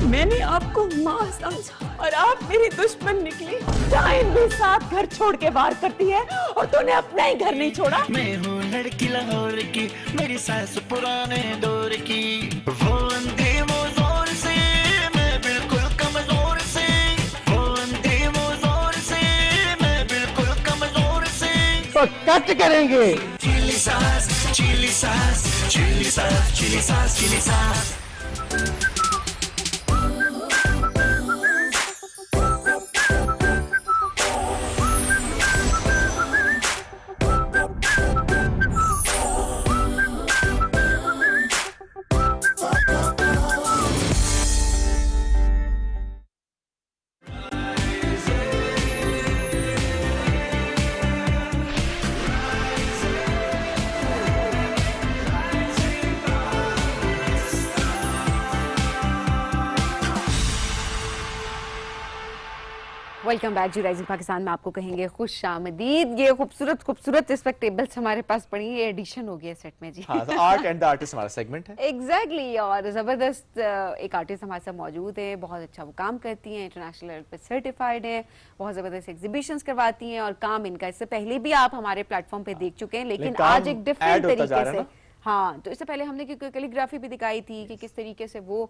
Speaker 10: मैंने आपको माँ समझा और आप मेरी दुश्मन निकली। टाइम भी साथ घर छोड़ के बाहर करती है और तूने अपना ही घर नहीं छोड़ा।
Speaker 22: मैं हूँ लड़की लाहौर की, मेरी सास पुराने दौर की। वो अंधे वो जोर से, मैं बिल्कुल कमजोर से। वो अंधे वो जोर से, मैं बिल्कुल कमजोर से।
Speaker 14: तो कट करेंगे।
Speaker 22: चिली सास चिली सास चिली सास चिली सास चिली सास।
Speaker 1: Welcome back ji rising Pakistan में आपको कहेंगे खुश आमदीद। ये खूबसूरत खूबसूरत इस वक्त टेबल्स हमारे पास पड़ी है, ये एडिशन हो गया सेट में जी।
Speaker 2: हाँ, तो आर्ट एंड द आर्टिस्ट हमारा सेगमेंट है।
Speaker 1: एग्जैक्टली और ज़बरदस्त एक आर्टिस्ट हमारे साथ मौजूद है, बहुत अच्छा वो काम करती हैं, इंटरनेशनल लेवल पे सर्टिफाइड है, बहुत ज़बरदस्त एग्जीबिशंस करवाती हैं और काम इनका इससे पहले भी आप हमारे प्लेटफॉर्म पे देख चुके हैं, लेकिन आज एक डिफरेंट तरीके से। हाँ, तो इससे पहले हमने कैलीग्राफी भी दिखाई थी कि किस तरीके से वो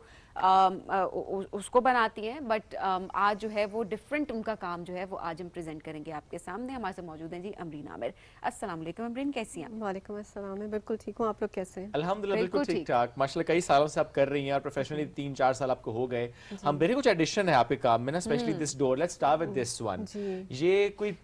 Speaker 1: उसको बनाती हैं, बट आज जो है वो डिफरेंट उनका काम जो है वो आज हम प्रेजेंट करेंगे आपके सामने। हमारे साथ मौजूद हैं जी अमरीन आमिर। अस्सलाम वालेकुम अमरीन, कैसी हैं?
Speaker 23: वालेकुम अस्सलाम, मैं बिल्कुल ठीक हूँ, आप लोग कैसे हैं?
Speaker 2: अल्हम्दुलिल्लाह बिल्कुल ठीक ठाक माशाल्लाह। कई सालों से आप कर रही हैं और प्रोफेशनली 3-4 साल आपको हो गए। हम मेरे कुछ एडिशन है आपके काम में ना, specially this door. Let's start with this one. ये कोई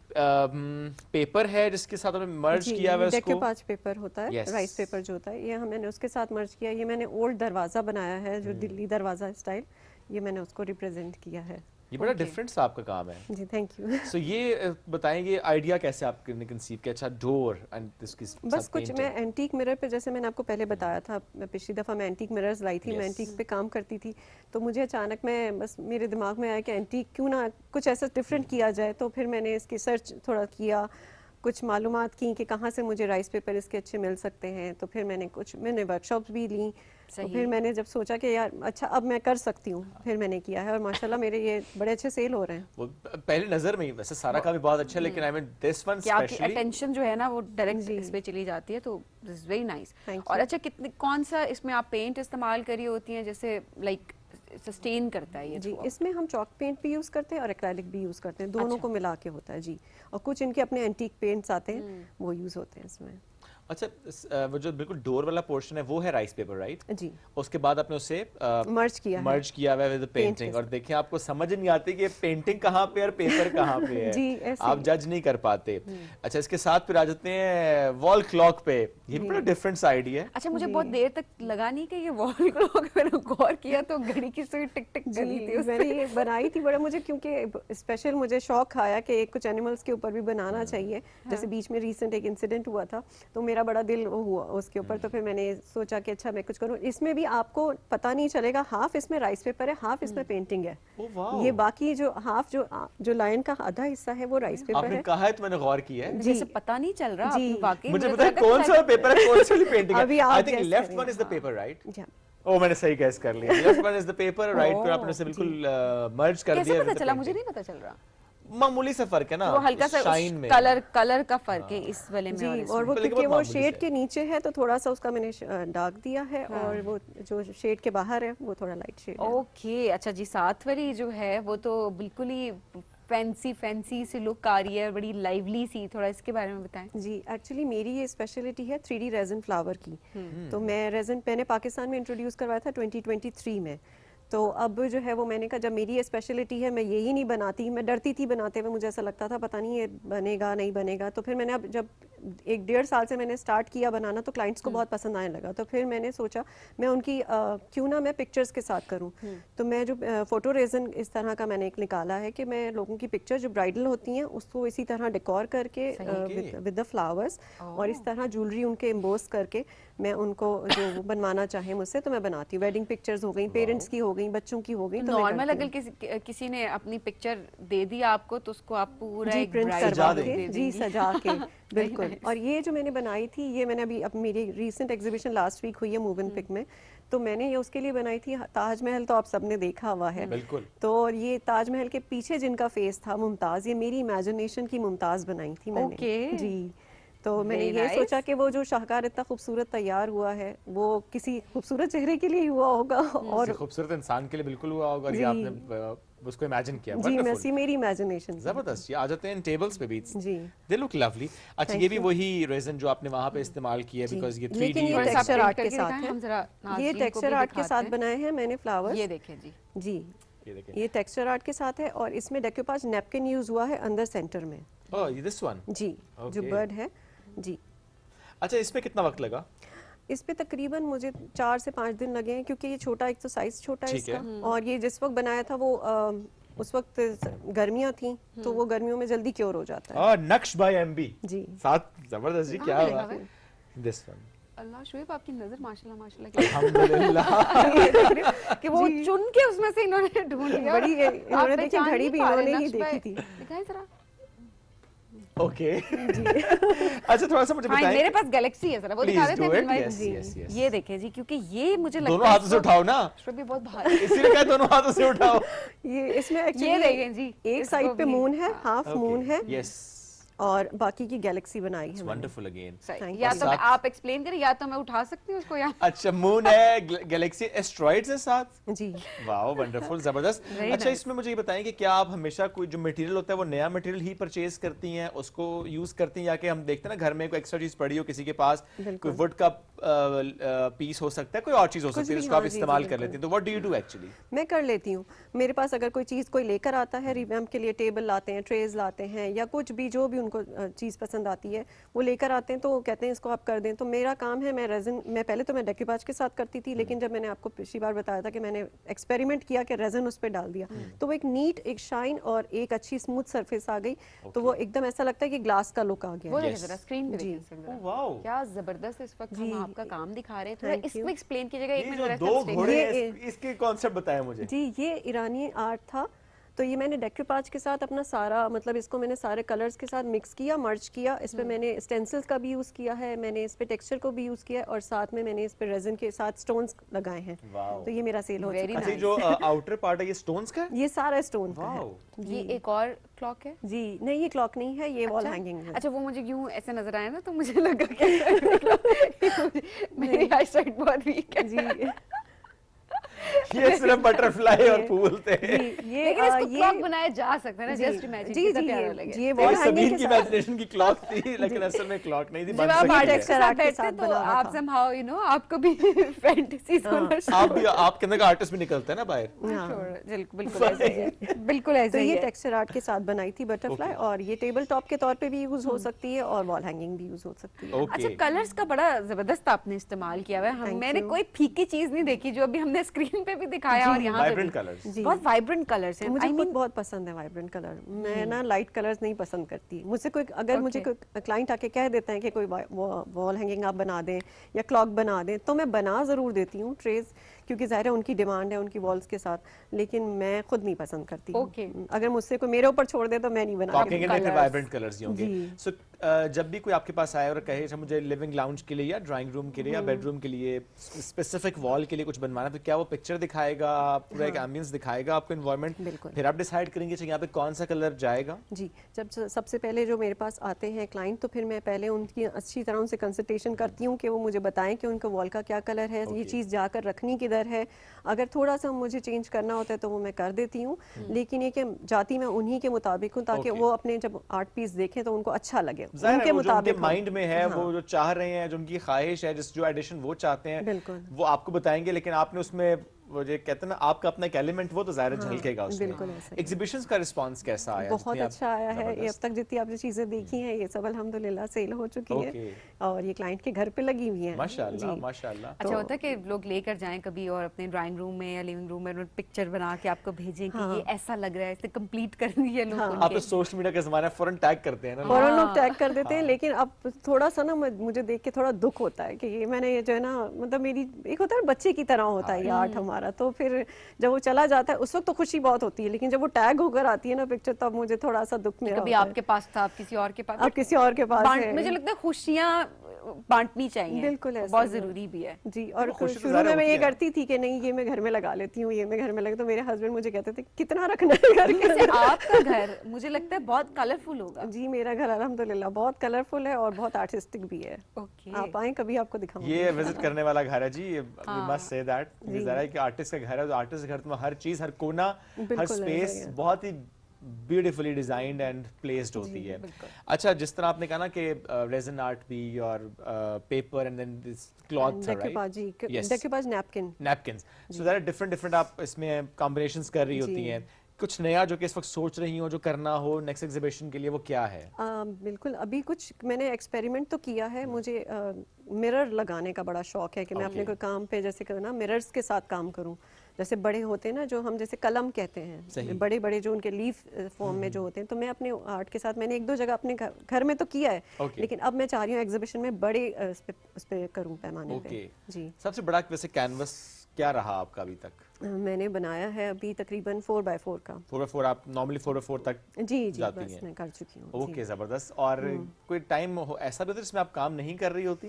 Speaker 2: पेपर है जिसके साथ हमने मर्ज किया है उसको?
Speaker 23: डेकोपाज पेपर होता है, राइस पेपर जो होता है, ये मैंने उसके साथ मर्ज किया। ये मैंने ओल्ड दरवाजा बनाया है, जो दिल्ली दरवाजा स्टाइल, ये मैंने उसको रिप्रेजेंट किया है।
Speaker 2: ये बड़ा डिफरेंट सा आपका काम है
Speaker 23: जी, थैंक यू।
Speaker 2: सो ये बताएंगे आइडिया कैसे आपने कंसीव किया? अच्छा, डोर एंड इसकी
Speaker 23: बस कुछ मैं एंटीक मिरर पे, जैसे मैंने आपको पहले बताया था, मैं पिछली दफ़ा मैं एंटीक मिरर्स लाई थी, मैं एंटीक पे काम करती थी, तो मुझे अचानक में बस मेरे दिमाग में आया कि एंटीक क्यों ना कुछ ऐसा डिफरेंट किया जाए। तो फिर मैंने इसकी सर्च थोड़ा किया, कुछ मालूमात की कि कहाँ से मुझे राइस पेपर इसके अच्छे मिल सकते हैं। तो फिर मैंने वर्कशॉप्स भी ली। तो फिर मैंने जब सोचा कि यार अच्छा अब मैं कर सकती हूँ, फिर मैंने किया है और माशाल्लाह मेरे ये बड़े अच्छे सेल हो रहे हैं।
Speaker 2: वो पहले नजर में ही वैसे सारा काम भी बहुत अच्छा है, लेकिन I mean this one specially
Speaker 1: attention जो है ना वो डायरेक्ट इस पे चली जाती है, तो दिस इज वेरी नाइस। और अच्छा, कितने कौन सा इसमें आप पेंट इस्तेमाल करी होती हैं? जैसे लाइक सस्टेन करता है ये
Speaker 23: जी,
Speaker 1: throughout?
Speaker 23: इसमें हम चॉक पेंट भी यूज़ करते हैं और एक्रेलिक भी यूज़ करते हैं, दोनों को मिला के होता है जी। और कुछ इनके अपने एंटीक पेंट्स आते हैं, वो यूज़ होते हैं इसमें।
Speaker 2: अच्छा, वो जो बिल्कुल डोर वाला पोर्शन है वो है राइस पेपर, राइट?
Speaker 23: जी।
Speaker 2: उसके बाद आपने उसे
Speaker 23: मर्ज किया
Speaker 2: हुआ है विद पेंटिंग, और देखिए आपको समझ नहीं आती कि पेंटिंग कहाँ पे और पेपर कहाँ पे है।
Speaker 23: जी, ऐसे
Speaker 2: आप जज नहीं कर पाते। अच्छा, इसके साथ फिर आ जाते हैं वॉल क्लॉक पे, ये भी बड़ा डिफरेंट सा आइडिया है।
Speaker 1: अच्छा, मुझे बहुत देर तक लगा नहीं कि ये वॉल क्लॉक, मैंने गौर किया तो घड़ी की सुई टिक टिक कर रही थी उससे।
Speaker 23: मैंने ये बनाई थी, बड़ा मुझे क्योंकि स्पेशल मुझे शौक आया कि कुछ एनिमल्स के ऊपर भी बनाना चाहिए। जैसे बीच में रिसेंट एक इंसिडेंट हुआ था, तो मेरा बड़ा दिल हुआ उसके ऊपर, तो फिर मैंने सोचा कि अच्छा मैं कुछ करूं। इसमें भी आपको पता नहीं चलेगा, हाफ इसमें राइस पेपर है, हाफ इसमें पेंटिंग है। ये बाकी जो हाफ जो लाइन का आधा हिस्सा है वो राइस पेपर
Speaker 2: आपने
Speaker 23: है।
Speaker 2: कहा है तो मैंने गौर किया है।
Speaker 1: जैसे पता नहीं चल रहा
Speaker 23: जी।
Speaker 1: वाकई
Speaker 2: मुझे पता है कौन सा पेपर है, कौन सी पेंटिंग है।
Speaker 23: अभी
Speaker 2: आई
Speaker 23: आप
Speaker 2: थिंक
Speaker 23: guess
Speaker 2: लेफ्ट
Speaker 23: करें।
Speaker 2: One is the paper, right?
Speaker 23: जी।
Speaker 2: ओ, मैंने सही गैस कर लिया। Left one is the paper, right पर आपने उसे बिल्कुल मर्ज कर दिया।
Speaker 1: कैसे पता चला? मुझे नहीं पता चल रहा।
Speaker 2: मामूली सा फर्क है ना,
Speaker 1: वो हल्का सा
Speaker 2: शाइन में
Speaker 1: कलर का फर्क है इस वाले में
Speaker 23: जी,
Speaker 1: और
Speaker 23: और
Speaker 1: इसमें।
Speaker 23: वो क्योंकि वो शेड के नीचे है तो थोड़ा सा उसका मैंने डार्क दिया है, और वो जो शेड के बाहर है वो थोड़ा लाइट शेड है।
Speaker 1: ओके, अच्छा जी, साथ वाली जो है वो तो बिल्कुल ही फैंसी सी लुक आ रही है, बड़ी लाइवली सी। थोड़ा इसके बारे में बताएं।
Speaker 23: जी, एक्चुअली मेरी ये स्पेशलिटी है 3D रेजन फ्लावर की। तो मैं रेजन मैंने पाकिस्तान में इंट्रोड्यूस करवाया था 2023 में। तो अब जो है वो मैंने कहा जब मेरी ये स्पेशलिटी है, मैं यही नहीं बनाती, मैं डरती थी बनाते हुए, मुझे ऐसा लगता था पता नहीं ये बनेगा नहीं बनेगा। तो फिर मैंने अब जब 1-1.5 साल से मैंने स्टार्ट किया बनाना, तो क्लाइंट्स को बहुत पसंद आने लगा। तो फिर मैंने सोचा मैं उनकी क्यों ना मैं पिक्चर्स के साथ करूं। तो मैं जो फोटो रेजन इस तरह का मैंने एक निकाला है कि मैं लोगों की पिक्चर जो ब्राइडल होती हैं उसको इसी तरह डेकोर करके विद द फ्लावर्स और इस तरह ज्वेलरी उनके एम्बोस करके मैं उनको जो बनवाना चाहे मुझसे तो मैं बनाती हूँ। वेडिंग पिक्चर्स हो गई, पेरेंट्स की हो गई, बच्चों की हो गई। तो
Speaker 1: नॉर्मल अगर किसी ने अपनी पिक्चर दे दी आपको तो उसको आप पूरा
Speaker 23: जी
Speaker 1: एक
Speaker 23: प्रिंट
Speaker 1: bride
Speaker 23: करवा
Speaker 1: दे
Speaker 23: के
Speaker 1: देंगी।
Speaker 23: जी सजा के बिल्कुल। और ये जो मैंने बनाई थी ये मैंने अब मेरी रीसेंट एग्जीबिशन लास्ट वीक हुई है मूव इन पिक में, तो मैंने ये उसके लिए बनाई थी। ताजमहल तो आप सबने देखा हुआ है,
Speaker 2: बिल्कुल।
Speaker 23: तो ये ताजमहल के पीछे जिनका फेस था मुमताज, ये मेरी इमेजिनेशन की मुमताज बनाई थी मैंने।
Speaker 1: Okay.
Speaker 23: जी, तो मैंने
Speaker 1: Very
Speaker 23: ये
Speaker 1: nice.
Speaker 23: सोचा कि वो जो शाहकार इतना खूबसूरत तैयार हुआ है वो किसी खूबसूरत चेहरे के लिए ही हुआ होगा और
Speaker 2: किसी खूबसूरत इंसान के लिए बिल्कुल हुआ होगा। और ये
Speaker 23: जी।
Speaker 2: आपने उसको इमेजिन किया।
Speaker 23: जी,
Speaker 2: Wonderful.
Speaker 23: मैसी मेरी इमेजिनेशन।
Speaker 2: जबरदस्त। ये आ जाते हैं टेबल्स पे भी।
Speaker 23: जी,
Speaker 2: दे लुक लवली। अच्छा,
Speaker 23: Thank
Speaker 2: ये भी
Speaker 23: you.
Speaker 2: वही रेजन जो आपने वहाँ पे इस्तेमाल किया है, बिकॉज़ ये 3D
Speaker 23: लेकिन ये
Speaker 1: और सब
Speaker 23: टेक्सचर
Speaker 1: print
Speaker 23: आर्ट के
Speaker 1: करके
Speaker 23: साथ
Speaker 1: दिखाएं,
Speaker 23: है।
Speaker 1: हम जरा
Speaker 23: ये
Speaker 1: नाज़रीन को
Speaker 23: टेक्सचर
Speaker 1: भी
Speaker 23: आर्ट के
Speaker 1: दिखाते
Speaker 23: साथ
Speaker 1: हैं।
Speaker 23: बनाए हैं मैंने फ्लावर्स।
Speaker 1: ये देखिए जी,
Speaker 23: जी,
Speaker 2: ये देखें।
Speaker 23: ये टेक्सचर आर्ट के साथ है और इसमें डेकोपाज नैपकिन यूज हुआ है अंदर सेंटर में।
Speaker 2: ओह, ये दिस वन।
Speaker 23: जी, जो
Speaker 2: Okay.
Speaker 23: बर्ड है जी।
Speaker 2: अच्छा, इसमें कितना वक्त लगा?
Speaker 23: इस पे तकरीबन मुझे 4 से 5 दिन लगे हैं क्योंकि ये छोटा, एक तो साइज छोटा है
Speaker 2: ठीक है।
Speaker 23: इसका, और ये जिस वक्त बनाया था वो उस वक्त गर्मियाँ थी तो वो गर्मियों में जल्दी क्योर हो जाता है।
Speaker 2: नक्श बाय एमबी
Speaker 23: जी,
Speaker 2: साथ। जबरदस्त जी, क्या
Speaker 1: हाँ,
Speaker 2: हुआ?
Speaker 1: लगा हुआ
Speaker 2: दिस वन।
Speaker 1: अल्लाह शुएब, आपकी नजर माशाल्लाह माशाल्लाह
Speaker 2: अल्हम्दुलिल्लाह।
Speaker 1: कि वो चुन के उसमें से इन्होंने ढूंढ लिया।
Speaker 23: बड़ी इन्होंने
Speaker 1: आप
Speaker 23: देखी
Speaker 1: पहचान
Speaker 23: घड़ी
Speaker 1: नहीं
Speaker 23: भी
Speaker 1: पा रहे,
Speaker 23: इन्होंने ही
Speaker 1: नक्श
Speaker 23: देखी
Speaker 1: भाई।
Speaker 23: थी।
Speaker 1: दिखाएं जरा।
Speaker 2: ओके। अच्छा, थोड़ा सा मुझे
Speaker 1: हाँ,
Speaker 2: बताएं।
Speaker 1: मेरे पास गैलेक्सी है, जरा वो
Speaker 2: Please
Speaker 1: दिखा देते
Speaker 2: do
Speaker 1: हैं
Speaker 2: it.
Speaker 1: भाई।
Speaker 2: Yes, yes, yes.
Speaker 1: ये देखें जी, क्योंकि ये मुझे लगता है
Speaker 2: दोनों हाथों से उठाओ ना।
Speaker 1: इसको भी बहुत भारी।
Speaker 2: इसीलिए कहा दोनों हाथों से उठाओ।
Speaker 23: ये इसमें
Speaker 1: ये
Speaker 23: एक्चुअली
Speaker 1: देखें जी,
Speaker 23: एक
Speaker 1: इसको
Speaker 23: साइड पे
Speaker 1: भी।
Speaker 23: मून है, हाफ मून है
Speaker 2: यस,
Speaker 23: और बाकी की गैलेक्सी बनाई है मैंने।
Speaker 2: Wonderful again.
Speaker 23: Thank
Speaker 1: या
Speaker 23: you.
Speaker 1: तो आप एक्सप्लेन करें या तो मैं उठा सकती हूँ उसको या।
Speaker 2: अच्छा, मून है, गैलेक्सी, एस्ट्रॉइड्स है साथ।
Speaker 23: जी,
Speaker 2: वाओ, वंडरफुल, जबरदस्त।
Speaker 1: Very
Speaker 2: अच्छा,
Speaker 1: nice.
Speaker 2: इसमें मुझे ये बताएं कि क्या आप हमेशा कोई जो मटेरियल होता है वो नया मटेरियल ही परचेज करती हैं, उसको यूज करती हैं, या कि हम देखते हैं ना घर में कोई एक्स्ट्रा चीज पड़ी हो किसी के पास, कोई वुड का पीस हो सकता है, कोई और चीज हो सकती है,
Speaker 23: भी,
Speaker 2: उसको आप
Speaker 23: हाँ, जी,
Speaker 2: इस्तेमाल
Speaker 23: जी,
Speaker 2: कर लेती हैं, तो what do you do actually?
Speaker 23: मैं कर लेती हूँ। मेरे पास अगर कोई चीज़ कोई लेकर आता है रिवैम्प के लिए, टेबल लाते हैं, ट्रेज लाते हैं, या कुछ भी जो भी उनको चीज़ पसंद आती है वो लेकर आते हैं, तो वो कहते हैं इसको आप कर दें। तो मेरा काम है, मैं रेजन, मैं पहले तो मैं डेकोपाज के साथ करती थी, लेकिन जब मैंने आपको पिछली बार बताया था कि मैंने एक्सपेरिमेंट किया कि रेजन उस पर डाल दिया, तो वो एक नीट, एक शाइन और एक अच्छी स्मूथ सरफेस आ गई, तो वो एकदम ऐसा लगता है कि ग्लास का लुक आ गया।
Speaker 1: वो देखिए जरा स्क्रीन पे
Speaker 23: जी।
Speaker 1: देखिए जरा।
Speaker 2: वाओ,
Speaker 1: क्या जबरदस्त इस वक्त हम आपका काम दिखा रहे हैं। थोड़ा
Speaker 23: Thank you.
Speaker 1: इसको एक्सप्लेन कीजिएगा एक
Speaker 2: ये
Speaker 1: मिनट
Speaker 2: जो
Speaker 1: जरा
Speaker 2: दो
Speaker 1: इसका
Speaker 2: घोड़े
Speaker 1: explain
Speaker 2: हैं, इसके कॉन्सेप्ट बताएं मुझे।
Speaker 23: जी, ये ईरानी आर्ट था। तो ये मैंने डेकोपाज के साथ अपना सारा, मतलब इसको मैंने सारे कलर्स के साथ मिक्स किया, मर्ज किया। इस पे मैंने स्टेंसिल्स का भी यूज़ किया है, मैंने इस पे टेक्सचर को भी यूज़ किया है, और साथ में मैंने इस पे रेजन के साथ स्टोन्स लगाए हैं।
Speaker 2: वाओ।
Speaker 23: तो ये मेरा सेल हो चुका
Speaker 2: अच्छा,
Speaker 23: है।
Speaker 2: जो आउटर पार्ट है ये स्टोन्स का है?
Speaker 23: ये सारा स्टोन का है।
Speaker 2: वाओ।
Speaker 1: ये एक और क्लॉक है
Speaker 23: जी, नहीं ये क्लॉक नहीं है, ये वॉल
Speaker 1: अच्छा?
Speaker 23: हैंगिंग है।
Speaker 1: अच्छा, वो मुझे यूं ऐसे नजर आया ना तो मुझे लगा कि मेरी आई साइट बहुत वीक है
Speaker 23: जी,
Speaker 2: ये सिर्फ बटरफ्लाई और फूल थे।
Speaker 23: ये
Speaker 1: लेकिन इसको क्लॉक बनाया जा सकता है ना, जस्ट इमेजिन कितना प्यारा लगे।
Speaker 23: ये वॉल हैंगिंग
Speaker 2: की इमेजिनेशन की क्लॉक थी, लेकिन असल में क्लॉक नहीं थी।
Speaker 1: जब आप आर्टिस्ट के साथ बैठते तो आप somehow you know आपको भी फैंटेसीज होना शुरू।
Speaker 2: आपके अंदर का आर्टिस्ट भी निकलता है ना बाहर।
Speaker 1: बिल्कुल ऐसे ही है, बिल्कुल ऐसे
Speaker 23: तो
Speaker 1: ही
Speaker 23: ये
Speaker 1: है।
Speaker 23: टेक्सचर आर्ट के साथ बनाई थी बटरफ्लाई, और ये टेबल टॉप के तौर पे भी यूज हो सकती है और वॉल हैंगिंग भी यूज हो सकती है।
Speaker 1: अच्छा, कलर्स का बड़ा जबरदस्त आपने इस्तेमाल किया हुआ है। मैंने कोई फीकी चीज नहीं देखी जो अभी हमने स्क्रीन पे भी दिखाया और यहाँ पे
Speaker 2: वाइब्रेंट कलर्स,
Speaker 1: बहुत वाइब्रेंट कलर्स हैं।
Speaker 23: मुझे खुद बहुत पसंद है वाइब्रेंट कलर। मैं ना लाइट कलर्स नहीं पसंद करती। मुझसे कोई अगर मुझे कोई क्लाइंट आके कह देता है कि कोई वॉल हैंगिंग आप बना दें या क्लॉक बना दें, तो मैं बना ज़रूर देती हूँ ट्रेज, क्योंकि ज़ाहिर है उनकी डिमांड है उनकी वॉल्स के साथ, लेकिन मैं खुद नहीं पसंद करती। अगर मुझसे कोई मेरे ऊपर छोड़ दे तो मैं नहीं बनाती।
Speaker 2: वाइब्रेंट कलर्स ही होंगे। सो जब भी कोई आपके पास आए और कहे मुझे लिविंग लाउंज के लिए या ड्राइंग रूम के लिए या बेडरूम के लिए स्पेसिफिक वॉल के लिए कुछ बनवाना, तो क्या वो पिक्चर दिखाएगा, पूरा एक एम्बियंस दिखाएगा आपको, एनवायरनमेंट, फिर आप डिसाइड करेंगे कि यहाँ पे कौन सा कलर जाएगा?
Speaker 23: जी, जब सबसे पहले जो मेरे पास आते हैं क्लाइंट, तो फिर मैं पहले उनकी अच्छी तरह उनसे कंसल्टेशन करती हूँ कि वो मुझे बताएं कि उनका वॉल का क्या कलर है, ये चीज़ जाकर रखनी किधर है। अगर थोड़ा सा मुझे चेंज करना होता है तो वो मैं कर देती हूँ, लेकिन ये कि जाती मैं उन्हीं के मुताबिक हूँ, ताकि वो अपने जब आर्ट पीस देखें तो उनको अच्छा लगे, उनके मुताबिक
Speaker 2: माइंड में है। वो जो चाह रहे हैं, जो उनकी ख्वाहिश है, जो एडिशन वो चाहते हैं, वो आपको बताएंगे, लेकिन आपने उसमें वो जो कहते हैं ना आपका अपना एक एलिमेंट, वो तो ज़ाहिर झलकेगा उसमें। एग्जीबिशंस का रिस्पांस कैसा आया?
Speaker 23: बहुत अच्छा आया है। ये अब तक जितनी आपने चीजें देखी हैं, ये सब अल्हम्दुलिल्लाह सेल हो चुकी है और ये क्लाइंट के घर पे लगी हुई हैं।
Speaker 2: माशाल्लाह माशाल्लाह।
Speaker 1: अच्छा होता है कि लोग लेकर जाएं कभी और अपने ड्राइंग रूम में या लिविंग रूम में पिक्चर बना के आपको भेजें कि ये ऐसा लग रहा है, इसे कंप्लीट कर दीजिए लोग।
Speaker 2: आप तो सोशल मीडिया का ज़माना, फौरन टैग करते हैं ना,
Speaker 23: फौरन लोग टैग कर देते हैं। लेकिन अब थोड़ा सा ना मुझे देख के थोड़ा दुख होता है कि ये मैंने ये जो है ना, मतलब मेरी एक होता है बच्चे की तरह होता है ये आर्ट हमारा, तो फिर जब वो चला जाता है उस वक्त तो खुशी बहुत होती है, लेकिन जब वो टैग होकर आती है ना पिक्चर, तब मुझे थोड़ा सा दुख मेरा
Speaker 1: कभी आपके पास था, आप किसी और के पास,
Speaker 23: अब किसी और के पास है।
Speaker 1: मुझे लगता है खुशियाँ बांटनी चाहिए,
Speaker 23: बिल्कुल ऐसा
Speaker 1: बहुत जरूरी भी है
Speaker 23: जी। और शुरू में मैं ये करती थी कि नहीं ये मैं घर में लगा लेती हूँ, ये मैं घर में लगा, तो मेरे हस्बैंड मुझे कहते थे कितना रखना है घर के अंदर।
Speaker 1: आपका घर मुझे लगता है बहुत कलरफुल होगा।
Speaker 23: जी, मेरा घर अल्हम्दुलिल्लाह बहुत कलरफुल है और बहुत आर्टिस्टिक भी है। आप आए कभी, आपको दिखाऊंगी।
Speaker 2: ये विजिट करने वाला घर है जी, वी मस्ट से दैट। ज़रा है कि आर्टिस्ट का घर है, तो आर्टिस्ट के घर में हर चीज, हर कोना, हर स्पेस बहुत ही ब्यूटीफुली डिजाइंड एंड प्लेस्ड होती है। अच्छा, जिस तरह आपने कहा ना कि रेजिन आर्ट भी और paper and then this cloth,
Speaker 23: decoupage,
Speaker 2: napkins, so there are different आप इसमें कॉम्बिनेशंस कर रही होती हैं। कुछ नया जो कि इस वक्त सोच रही हो, जो करना हो नेक्स्ट एग्जीबिशन के लिए, वो क्या है?
Speaker 23: बिल्कुल, अभी कुछ मैंने एक्सपेरिमेंट तो किया है। मुझे मिरर लगाने का बड़ा शौक है कि मैं अपने कोई काम पे जैसे करूँ ना, मिरर्स के साथ काम करूँ। जैसे बड़े होते हैं ना जो हम जैसे कलम कहते हैं, बड़े बड़े जो उनके लीफ फॉर्म में जो होते हैं, तो मैं अपने आर्ट के साथ मैंने एक दो जगह अपने घर में तो किया है, लेकिन अब मैं चाह रही हूँ एग्जीबिशन में बड़े उस पे करूँ पैमाने पे। जी,
Speaker 2: सबसे बड़ा वैसे कैनवस क्या रहा आपका अभी तक?
Speaker 23: मैंने बनाया है अभी तकरीबन 4x4 का।
Speaker 2: 4x4 आप नॉर्मली 4x4 तक
Speaker 23: जी
Speaker 2: जाती
Speaker 23: बस मैं कर चुकी हूँ।
Speaker 2: ओके, जबरदस्त। और कोई टाइम ऐसा भी होता है जिसमें आप काम नहीं कर रही होती?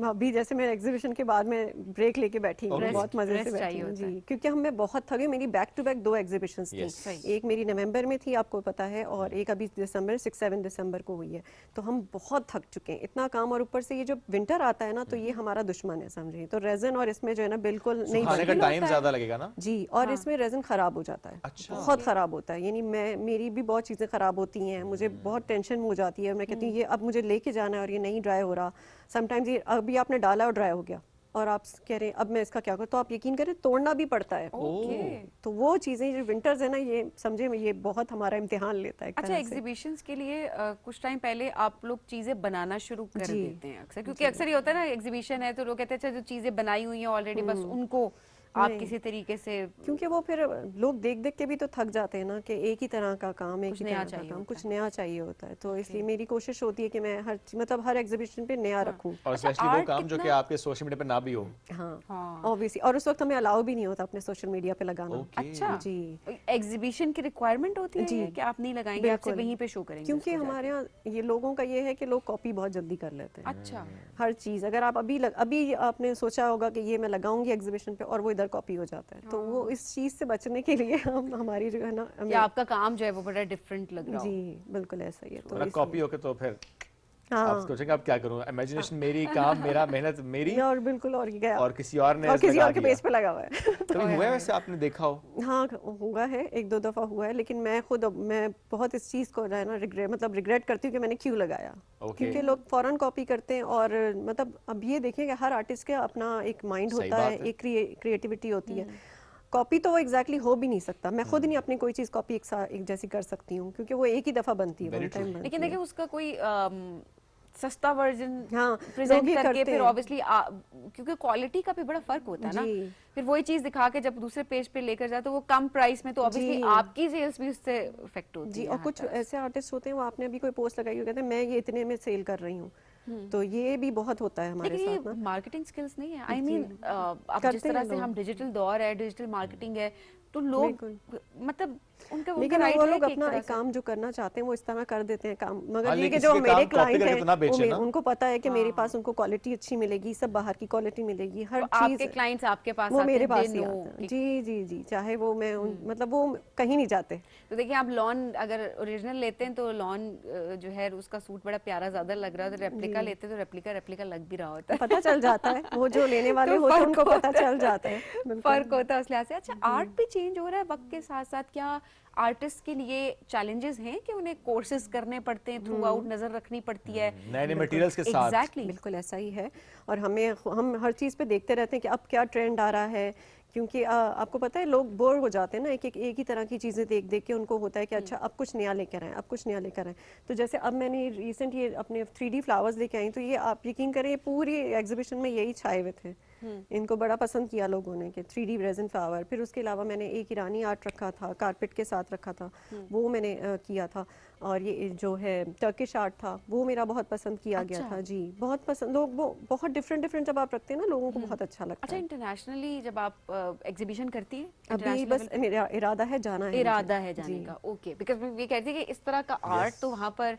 Speaker 23: अभी जैसे मैं एग्जीबिशन के बाद में ब्रेक लेके बैठी हूँ, बहुत मजे से बैठी हूँ जी, क्योंकि हमें बहुत थकी। मेरी बैक टू बैक 2 एग्जीबिशंस थी। एक मेरी नवंबर में थी, आपको पता है, और एक अभी दिसंबर 6-7 दिसंबर को हुई है। तो हम बहुत थक चुके हैं, इतना काम, और ऊपर से ये जो विंटर आता है ना, तो ये हमारा दुश्मन है समझिए। तो रेजन और इसमें जो है ना बिल्कुल नहीं,
Speaker 2: खाने का टाइम ज्यादा लगेगा ना
Speaker 23: जी, और इसमें रेजन खराब हो जाता है। अच्छा। बहुत खराब होता है, यानी मेरी भी बहुत चीजें खराब होती हैं, मुझे बहुत टेंशन हो जाती है। मैं कहती हूँ ये अब मुझे लेके जाना है और ये नहीं ड्राई हो रहा। समटाइम्स ये अभी आपने डाला और ड्राई हो गया और आप कह रहे हैं अब मैं इसका क्या करूँ, तो आप यकीन करें तोड़ना भी पड़ता है। तो वो चीजें जो विंटर्स है ना, ये समझे ये बहुत हमारा इम्तिहान लेता है।
Speaker 1: अच्छा, एग्जीबिशंस के लिए कुछ टाइम पहले आप लोग चीजें बनाना शुरू कर देते हैं अक्सर, क्योंकि अक्सर ये होता है ना एग्जीबिशन है तो लोग कहते हैं अच्छा जो चीजें बनाई हुई हैं ऑलरेडी बस उनको आप किसी तरीके से,
Speaker 23: क्योंकि वो फिर लोग देख देख के भी तो थक जाते हैं ना कि एक ही तरह का काम, एक ही तरह का काम, कुछ नया चाहिए होता है। तो इसलिए मेरी कोशिश होती है कि मैं हर एग्जीबिशन पे नया रखूं,
Speaker 2: और स्पेशली वो काम जो कि आपके सोशल मीडिया पे ना भी हो।
Speaker 23: हाँ, ऑब्वियसली, और उस वक्त हमें अलाउ भी नहीं होता अपने सोशल मीडिया पे लगाना।
Speaker 1: अच्छा जी, एग्जीबिशन की रिक्वायरमेंट होती है कि आप नहीं लगाएंगे, आप सिर्फ वहीं पे शो करेंगे?
Speaker 23: क्योंकि हमारे यहाँ ये लोगों का ये है कि लोग कॉपी बहुत जल्दी कर लेते हैं।
Speaker 1: अच्छा,
Speaker 23: हर चीज अगर आप अभी आपने सोचा होगा कि ये मैं लगाऊंगी एग्जीबिशन पे और वो इधर कॉपी हो जाता है, तो वो इस चीज से बचने के लिए हमारी जो है ना,
Speaker 1: आपका काम जो है वो बड़ा डिफरेंट लग रहा है।
Speaker 23: जी बिल्कुल ऐसा ही है।
Speaker 2: तो कॉपी होके तो फिर
Speaker 23: हाँ।
Speaker 2: आप सोचेंगे अब क्या करूं, इमेजिनेशन मेरी, काम मेरा, मेहनत मेरी,
Speaker 23: और बिल्कुल और गया
Speaker 2: और किसी और ने
Speaker 23: और किसी
Speaker 2: लगा
Speaker 23: और के
Speaker 2: दिया।
Speaker 23: बेस पे लगा हुआ है।
Speaker 2: कभी हुआ है वैसे आपने देखा हो?
Speaker 23: हाँ हुआ है, एक दो दफा हुआ है, लेकिन मैं खुद मैं बहुत इस चीज को है ना रिग्रेट करती हूँ कि मैंने क्यों लगाया।
Speaker 2: Okay.
Speaker 23: क्योंकि लोग फौरन कॉपी करते हैं और मतलब अब ये देखिए कि हर आर्टिस्ट का अपना एक माइंड
Speaker 2: सही
Speaker 23: होता है,
Speaker 2: बात है।
Speaker 23: एक क्रिएटिविटी होती है। कॉपी तो वो एग्जैक्टली हो भी नहीं सकता। मैं खुद नहीं अपनी कोई चीज कॉपी एक जैसी कर सकती हूँ, क्योंकि वो एक ही दफा बनती है, वन टाइम बनती
Speaker 1: लेकिन
Speaker 23: है।
Speaker 1: देखिए उसका कोई सस्ता वर्जन
Speaker 23: हाँ,
Speaker 1: प्रेजेंट
Speaker 23: लोग ये
Speaker 1: करके
Speaker 23: करते
Speaker 1: फिर
Speaker 23: हैं।
Speaker 1: ऑब्वियसली क्योंकि क्वालिटी का भी बड़ा फर्क होता है ना,
Speaker 23: जी।
Speaker 1: फिर वही चीज दिखा के जब दूसरे पेज पे लेकर जाए तो वो कम प्राइस में, तो ऑब्वियसली
Speaker 23: जी।
Speaker 1: आपकी सेल्स भी उससे इफेक्ट होती
Speaker 23: जी,
Speaker 1: है।
Speaker 23: और कुछ ऐसे आर्टिस्ट होते हैं, वो आपने अभी कोई पोस्ट लगाई हो, कहते हैं मैं ये इतने में सेल कर रही हूँ, तो ये भी बहुत होता है हमारे
Speaker 1: लेकिन
Speaker 23: साथ ना।
Speaker 1: ये मार्केटिंग स्किल्स नहीं है। आई
Speaker 23: जी।
Speaker 1: मीन अब
Speaker 23: करते
Speaker 1: जिस तरह
Speaker 23: हैं
Speaker 1: से
Speaker 23: लोग।
Speaker 1: हम डिजिटल दौर है, डिजिटल मार्केटिंग है, तो लोग मतलब उनका
Speaker 23: लेकिन
Speaker 1: right
Speaker 23: वो
Speaker 1: है
Speaker 23: लोग
Speaker 1: कि एक
Speaker 23: अपना
Speaker 1: तरह
Speaker 23: एक
Speaker 1: से-
Speaker 23: काम जो करना चाहते हैं वो इस तरह कर देते हैं काम, मगर
Speaker 2: हाँ,
Speaker 23: ये
Speaker 2: लेकिन
Speaker 23: कि जो
Speaker 2: किसी के
Speaker 23: मेरे
Speaker 2: काम copy
Speaker 23: क्लाइंट
Speaker 2: करके तो ना
Speaker 23: हैं
Speaker 2: बेचें ना।
Speaker 23: उनको पता है कि मेरे पास उनको क्वालिटी अच्छी मिलेगी, सब बाहर की क्वालिटी मिलेगी, हर
Speaker 1: तो
Speaker 23: चीज
Speaker 1: आपके क्लाइंट्स आपके पास
Speaker 23: वो
Speaker 1: आते
Speaker 23: मेरे
Speaker 1: हैं,
Speaker 23: पास
Speaker 1: they
Speaker 23: ही
Speaker 1: know
Speaker 23: आते हैं।
Speaker 1: कि-
Speaker 23: जी जी जी, चाहे वो मैं मतलब वो कहीं नहीं जाते।
Speaker 1: तो देखिए आप लॉन अगर ओरिजिनल लेते हैं तो लॉन जो है उसका सूट बड़ा प्यारा ज्यादा लग रहा है, तो रेप्लिका
Speaker 23: जी।
Speaker 1: लेते हैं तो रेप्लिका लग भी रहा होता है।
Speaker 23: पता चल जाता है, वो जो लेने वाले
Speaker 1: तो
Speaker 23: होते हैं
Speaker 1: फर्क
Speaker 23: उनको पता
Speaker 1: होता है।
Speaker 23: चल जाता है, बिल्कुल।
Speaker 1: फर्क होता है उस लिहाज से। अच्छा, आर्ट भी चेंज हो रहा है वक्त के साथ साथ। क्या आर्टिस्ट के लिए चैलेंजेस हैं कि उन्हें कोर्सेज करने पड़ते हैं, थ्रू आउट नजर रखनी पड़ती है
Speaker 2: नए मटेरियल्स के साथ?
Speaker 23: एग्जैक्टली, बिल्कुल ऐसा ही है। और हम हर चीज़ पे देखते रहते हैं कि अब क्या ट्रेंड आ रहा है, क्योंकि आपको पता है लोग बोर हो जाते हैं ना, एक ही तरह की चीज़ें देख देख के उनको होता है कि अच्छा अब कुछ नया लेकर आए, अब कुछ नया लेकर आए। तो जैसे अब मैंने रिसेंट ये अपने 3D फ्लावर्स लेके आई, तो ये आप यकीन करें पूरी एग्जीबिशन में यही छाए हुए थे। इनको बड़ा पसंद किया लोगों ने कि 3D रेजिन फ्लावर। फिर उसके अलावा मैंने एक ईरानी आर्ट रखा था, कारपेट के साथ रखा था, वो मैंने किया था। और ये जो है टर्किश आर्ट था, वो मेरा बहुत पसंद किया गया था। जी, बहुत पसंद। लोग वो बहुत डिफरेंट जब आप रखते हैं ना, लोगों को बहुत अच्छा लगता
Speaker 1: अच्छा,
Speaker 23: है।
Speaker 1: इंटरनेशनली जब आप एग्जीबिशन करती हैं,
Speaker 23: अभी
Speaker 1: international
Speaker 23: बस
Speaker 1: level पे?
Speaker 23: मेरा इरादा है जाना है,
Speaker 1: इरादा
Speaker 23: मुझे।
Speaker 1: है जाने
Speaker 23: जी।
Speaker 1: का। ओके, बिकॉज़ मैं ये कहती थी कि इस तरह का आर्ट तो वहाँ पर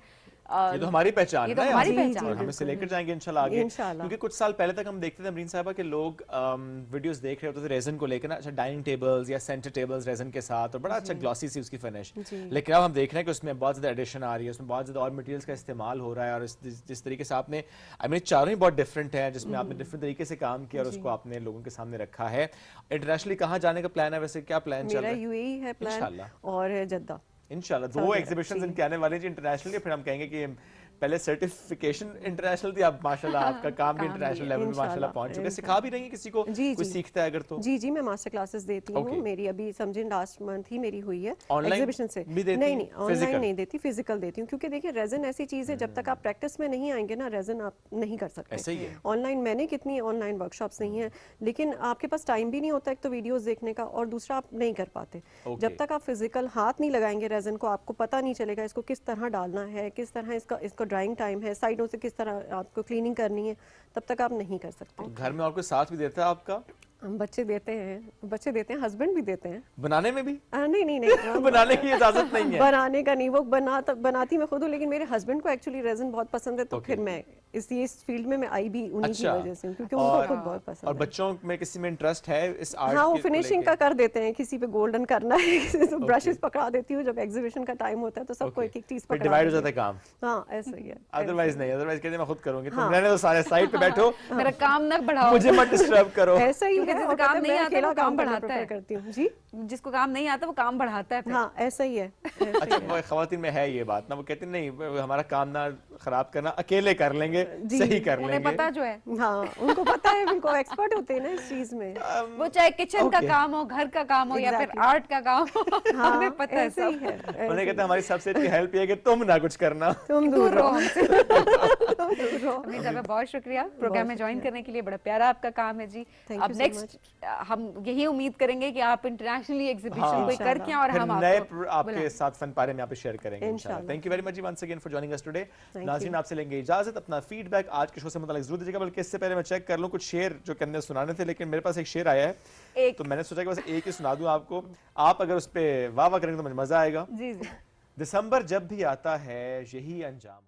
Speaker 2: ये तो हमारी पहचान
Speaker 1: ये तो
Speaker 2: है,
Speaker 1: हमारी
Speaker 2: जी,
Speaker 1: पहचान
Speaker 2: और
Speaker 1: है।
Speaker 2: हम इसे लेकर जाएंगे इंशाल्लाह आगे।
Speaker 23: इंशाल्लाह।
Speaker 2: क्योंकि कुछ साल पहले तक हम देखते थे अमरीन साहबा के लोग वीडियोस देख रहे होते थे रेजन को लेकर ना, अच्छा डाइनिंग टेबल्स या सेंटर टेबल्स रेजन के साथ, और बड़ा अच्छा ग्लॉसी सी उसकी फिनिश।
Speaker 23: जी।
Speaker 2: लेकिन अब हम देख रहे हैं कि उसमें बहुत ज़्यादा एडिशन आ रही है, उसमें बहुत ज़्यादा और मटेरियल्स का इस्तेमाल हो रहा है, और जिस तरीके से आपने, आई मीन चारों ही बहुत डिफरेंट है, जिसमें आपने डिफरेंट तरीके से काम किया और उसको आपने लोगों के सामने रखा है। इंटरनेशनली कहाँ जाने का प्लान है वैसे, क्या प्लान चल
Speaker 23: मेरा
Speaker 2: रहा है?
Speaker 23: यूएई है प्लान,
Speaker 2: इंशाल्लाह।
Speaker 23: और जद्दा।
Speaker 2: इंशाल्लाह 2
Speaker 23: सऊदी
Speaker 2: एग्जीबिशंस
Speaker 23: अरब,
Speaker 2: इनके आने वाले जी इंटरनेशनली। फिर हम कहेंगे कि पहले सर्टिफिकेशन इंटरनेशनल थी, अब माशाल्लाह आपका काम भी इंटरनेशनल लेवल में माशाल्लाह पहुंच चुका है। सिखा भी रही है किसी को,
Speaker 23: जी,
Speaker 2: कोई
Speaker 23: जी।
Speaker 2: सीखता है अगर तो?
Speaker 23: जी जी, मैं मास्टर क्लासेस देती हूँ।
Speaker 2: Okay.
Speaker 23: मेरी अभी समझिए लास्ट मंथ ही मेरी हुई है
Speaker 2: Online
Speaker 23: एग्जीबिशन से।
Speaker 2: भी देती
Speaker 23: नहीं
Speaker 2: हैं?
Speaker 23: नहीं, ऑनलाइन
Speaker 2: Physical?
Speaker 23: नहीं देती, फिजिकल देती हूँ। क्योंकि देखिए रेजन ऐसी चीज़ है, जब तक आप प्रैक्टिस में नहीं आएंगे ना, रेजन आप नहीं कर सकते।
Speaker 2: ऐसा ही है।
Speaker 23: ऑनलाइन मैंने कितनी ऑनलाइन वर्कशॉप्स नहीं है, लेकिन आपके पास टाइम भी नहीं होता, एक तो वीडियोस देखने का, और दूसरा आप नहीं कर पाते।
Speaker 2: Okay.
Speaker 23: जब तक आप फिजिकल हाथ नहीं लगाएंगे रेजन को, आपको पता नहीं चलेगा इसको किस तरह डालना है, किस तरह इसको ड्राइंग टाइम है, साइडों से किस तरह आपको क्लीनिंग करनी है, तब तक आप नहीं कर सकते।
Speaker 2: घर में और कोई साथ भी देता है आपका?
Speaker 23: बच्चे देते हैं, हस्बैंड भी देते हैं।
Speaker 2: बनाने में भी?
Speaker 23: नहीं नहीं नहीं
Speaker 2: बनाने की इजाजत नहीं है?
Speaker 23: बनाने का नहीं, वो बनाती मैं खुद हूँ, लेकिन मेरे हस्बैंड को एक्चुअली रेजन बहुत पसंद है, तो फिर मैं इस फील्ड में मैं आई भी उन्हीं की वजह से, क्योंकि उनको खुद बहुत पसंद
Speaker 2: और
Speaker 23: है।
Speaker 2: बच्चों में किसी में इंटरेस्ट है इस आर्ट?
Speaker 23: हाँ, वो फिनिशिंग का कर देते हैं, किसी पे गोल्डन करना है, किसी से ब्रशेस पकड़ा देती हूँ। जब एग्जीबिशन का टाइम होता है तो सबको एक एक चीज पकड़ा
Speaker 2: डिवाइड हो
Speaker 23: देती
Speaker 2: जाता है काम।
Speaker 23: हूँ। हाँ, ऐसा ही है।
Speaker 2: अदरवाइज नहीं, अदरवाइज कहते मैं खुद करूंगी, तुम
Speaker 23: हाँ।
Speaker 2: रहने दो, सारे साइड पे बैठो,
Speaker 1: मेरा काम ना बढ़ाओ,
Speaker 2: मुझे मत डिस्टर्ब करो।
Speaker 23: ऐसा ही
Speaker 1: क्योंकि
Speaker 23: है,
Speaker 1: जिसको
Speaker 23: और
Speaker 1: काम
Speaker 23: कहते हैं,
Speaker 1: नहीं
Speaker 23: मैं
Speaker 1: आता
Speaker 23: अकेला
Speaker 1: वो काम
Speaker 23: करना
Speaker 1: बढ़ाता
Speaker 23: prefer
Speaker 1: है।
Speaker 23: करती हूँ। जी,
Speaker 1: जिसको काम नहीं आता वो काम बढ़ाता है फिर।
Speaker 23: हाँ, ऐसा ही है।
Speaker 2: अच्छा, वो खवातीन में है ये बात ना, वो कहते नहीं हमारा काम ना खराब करना, अकेले कर लेंगे, सही कर
Speaker 1: उन्हें
Speaker 2: लेंगे।
Speaker 1: पता जो है,
Speaker 23: हाँ, उनको पता है, उनको एक्सपर्ट होते हैं ना इस चीज में।
Speaker 1: वो चाहे किचन का
Speaker 2: Okay.
Speaker 1: काम हो, घर का काम हो, या फिर
Speaker 23: Exactly.
Speaker 1: आर्ट का काम हो,
Speaker 23: हाँ,
Speaker 1: हमें पता है
Speaker 23: ऐसे ही
Speaker 1: सब।
Speaker 23: है।
Speaker 2: उन्हें कहते हैं हमारी सबसे अच्छी हेल्प ये है कि तुम ना कुछ करना।
Speaker 23: तुम दूर रहो
Speaker 1: हमसे।
Speaker 23: तुम दूर रहो।
Speaker 1: अमीन साहब, बहुत शुक्रिया प्रोग्राम में ज्वाइन करने के लिए, बड़ा प्यारा आपका काम है जी।
Speaker 23: Thank
Speaker 1: अब
Speaker 23: you so
Speaker 1: नेक्स्ट हम यही उम्मीद करेंगे कि आप इंटरनेशनली एग्जीबिशन
Speaker 2: हाँ।
Speaker 1: कोई करके और
Speaker 2: फिर
Speaker 1: हम
Speaker 2: नए
Speaker 1: आपको
Speaker 2: आपके साथ फन पारे में आप शेयर करेंगे इंशाल्लाह। Thank you very much ji once again for joining us today. नाज़रीन, आपसे लेंगे इजाजत। अपना फीडबैक आज के शो से मुताल्लिक जरूर दीजिएगा, बल्कि इससे पहले मैं चेक कर लूं कुछ शेर जो कहने सुनाने थे, लेकिन मेरे पास एक शेर आया है, तो मैंने सोचा कि बस एक ही सुना दूं आपको। आप अगर उस पर वाह वाह करेंगे तो मुझे मजा आएगा।
Speaker 1: जी जी।
Speaker 2: दिसंबर जब भी आता है यही अंजाम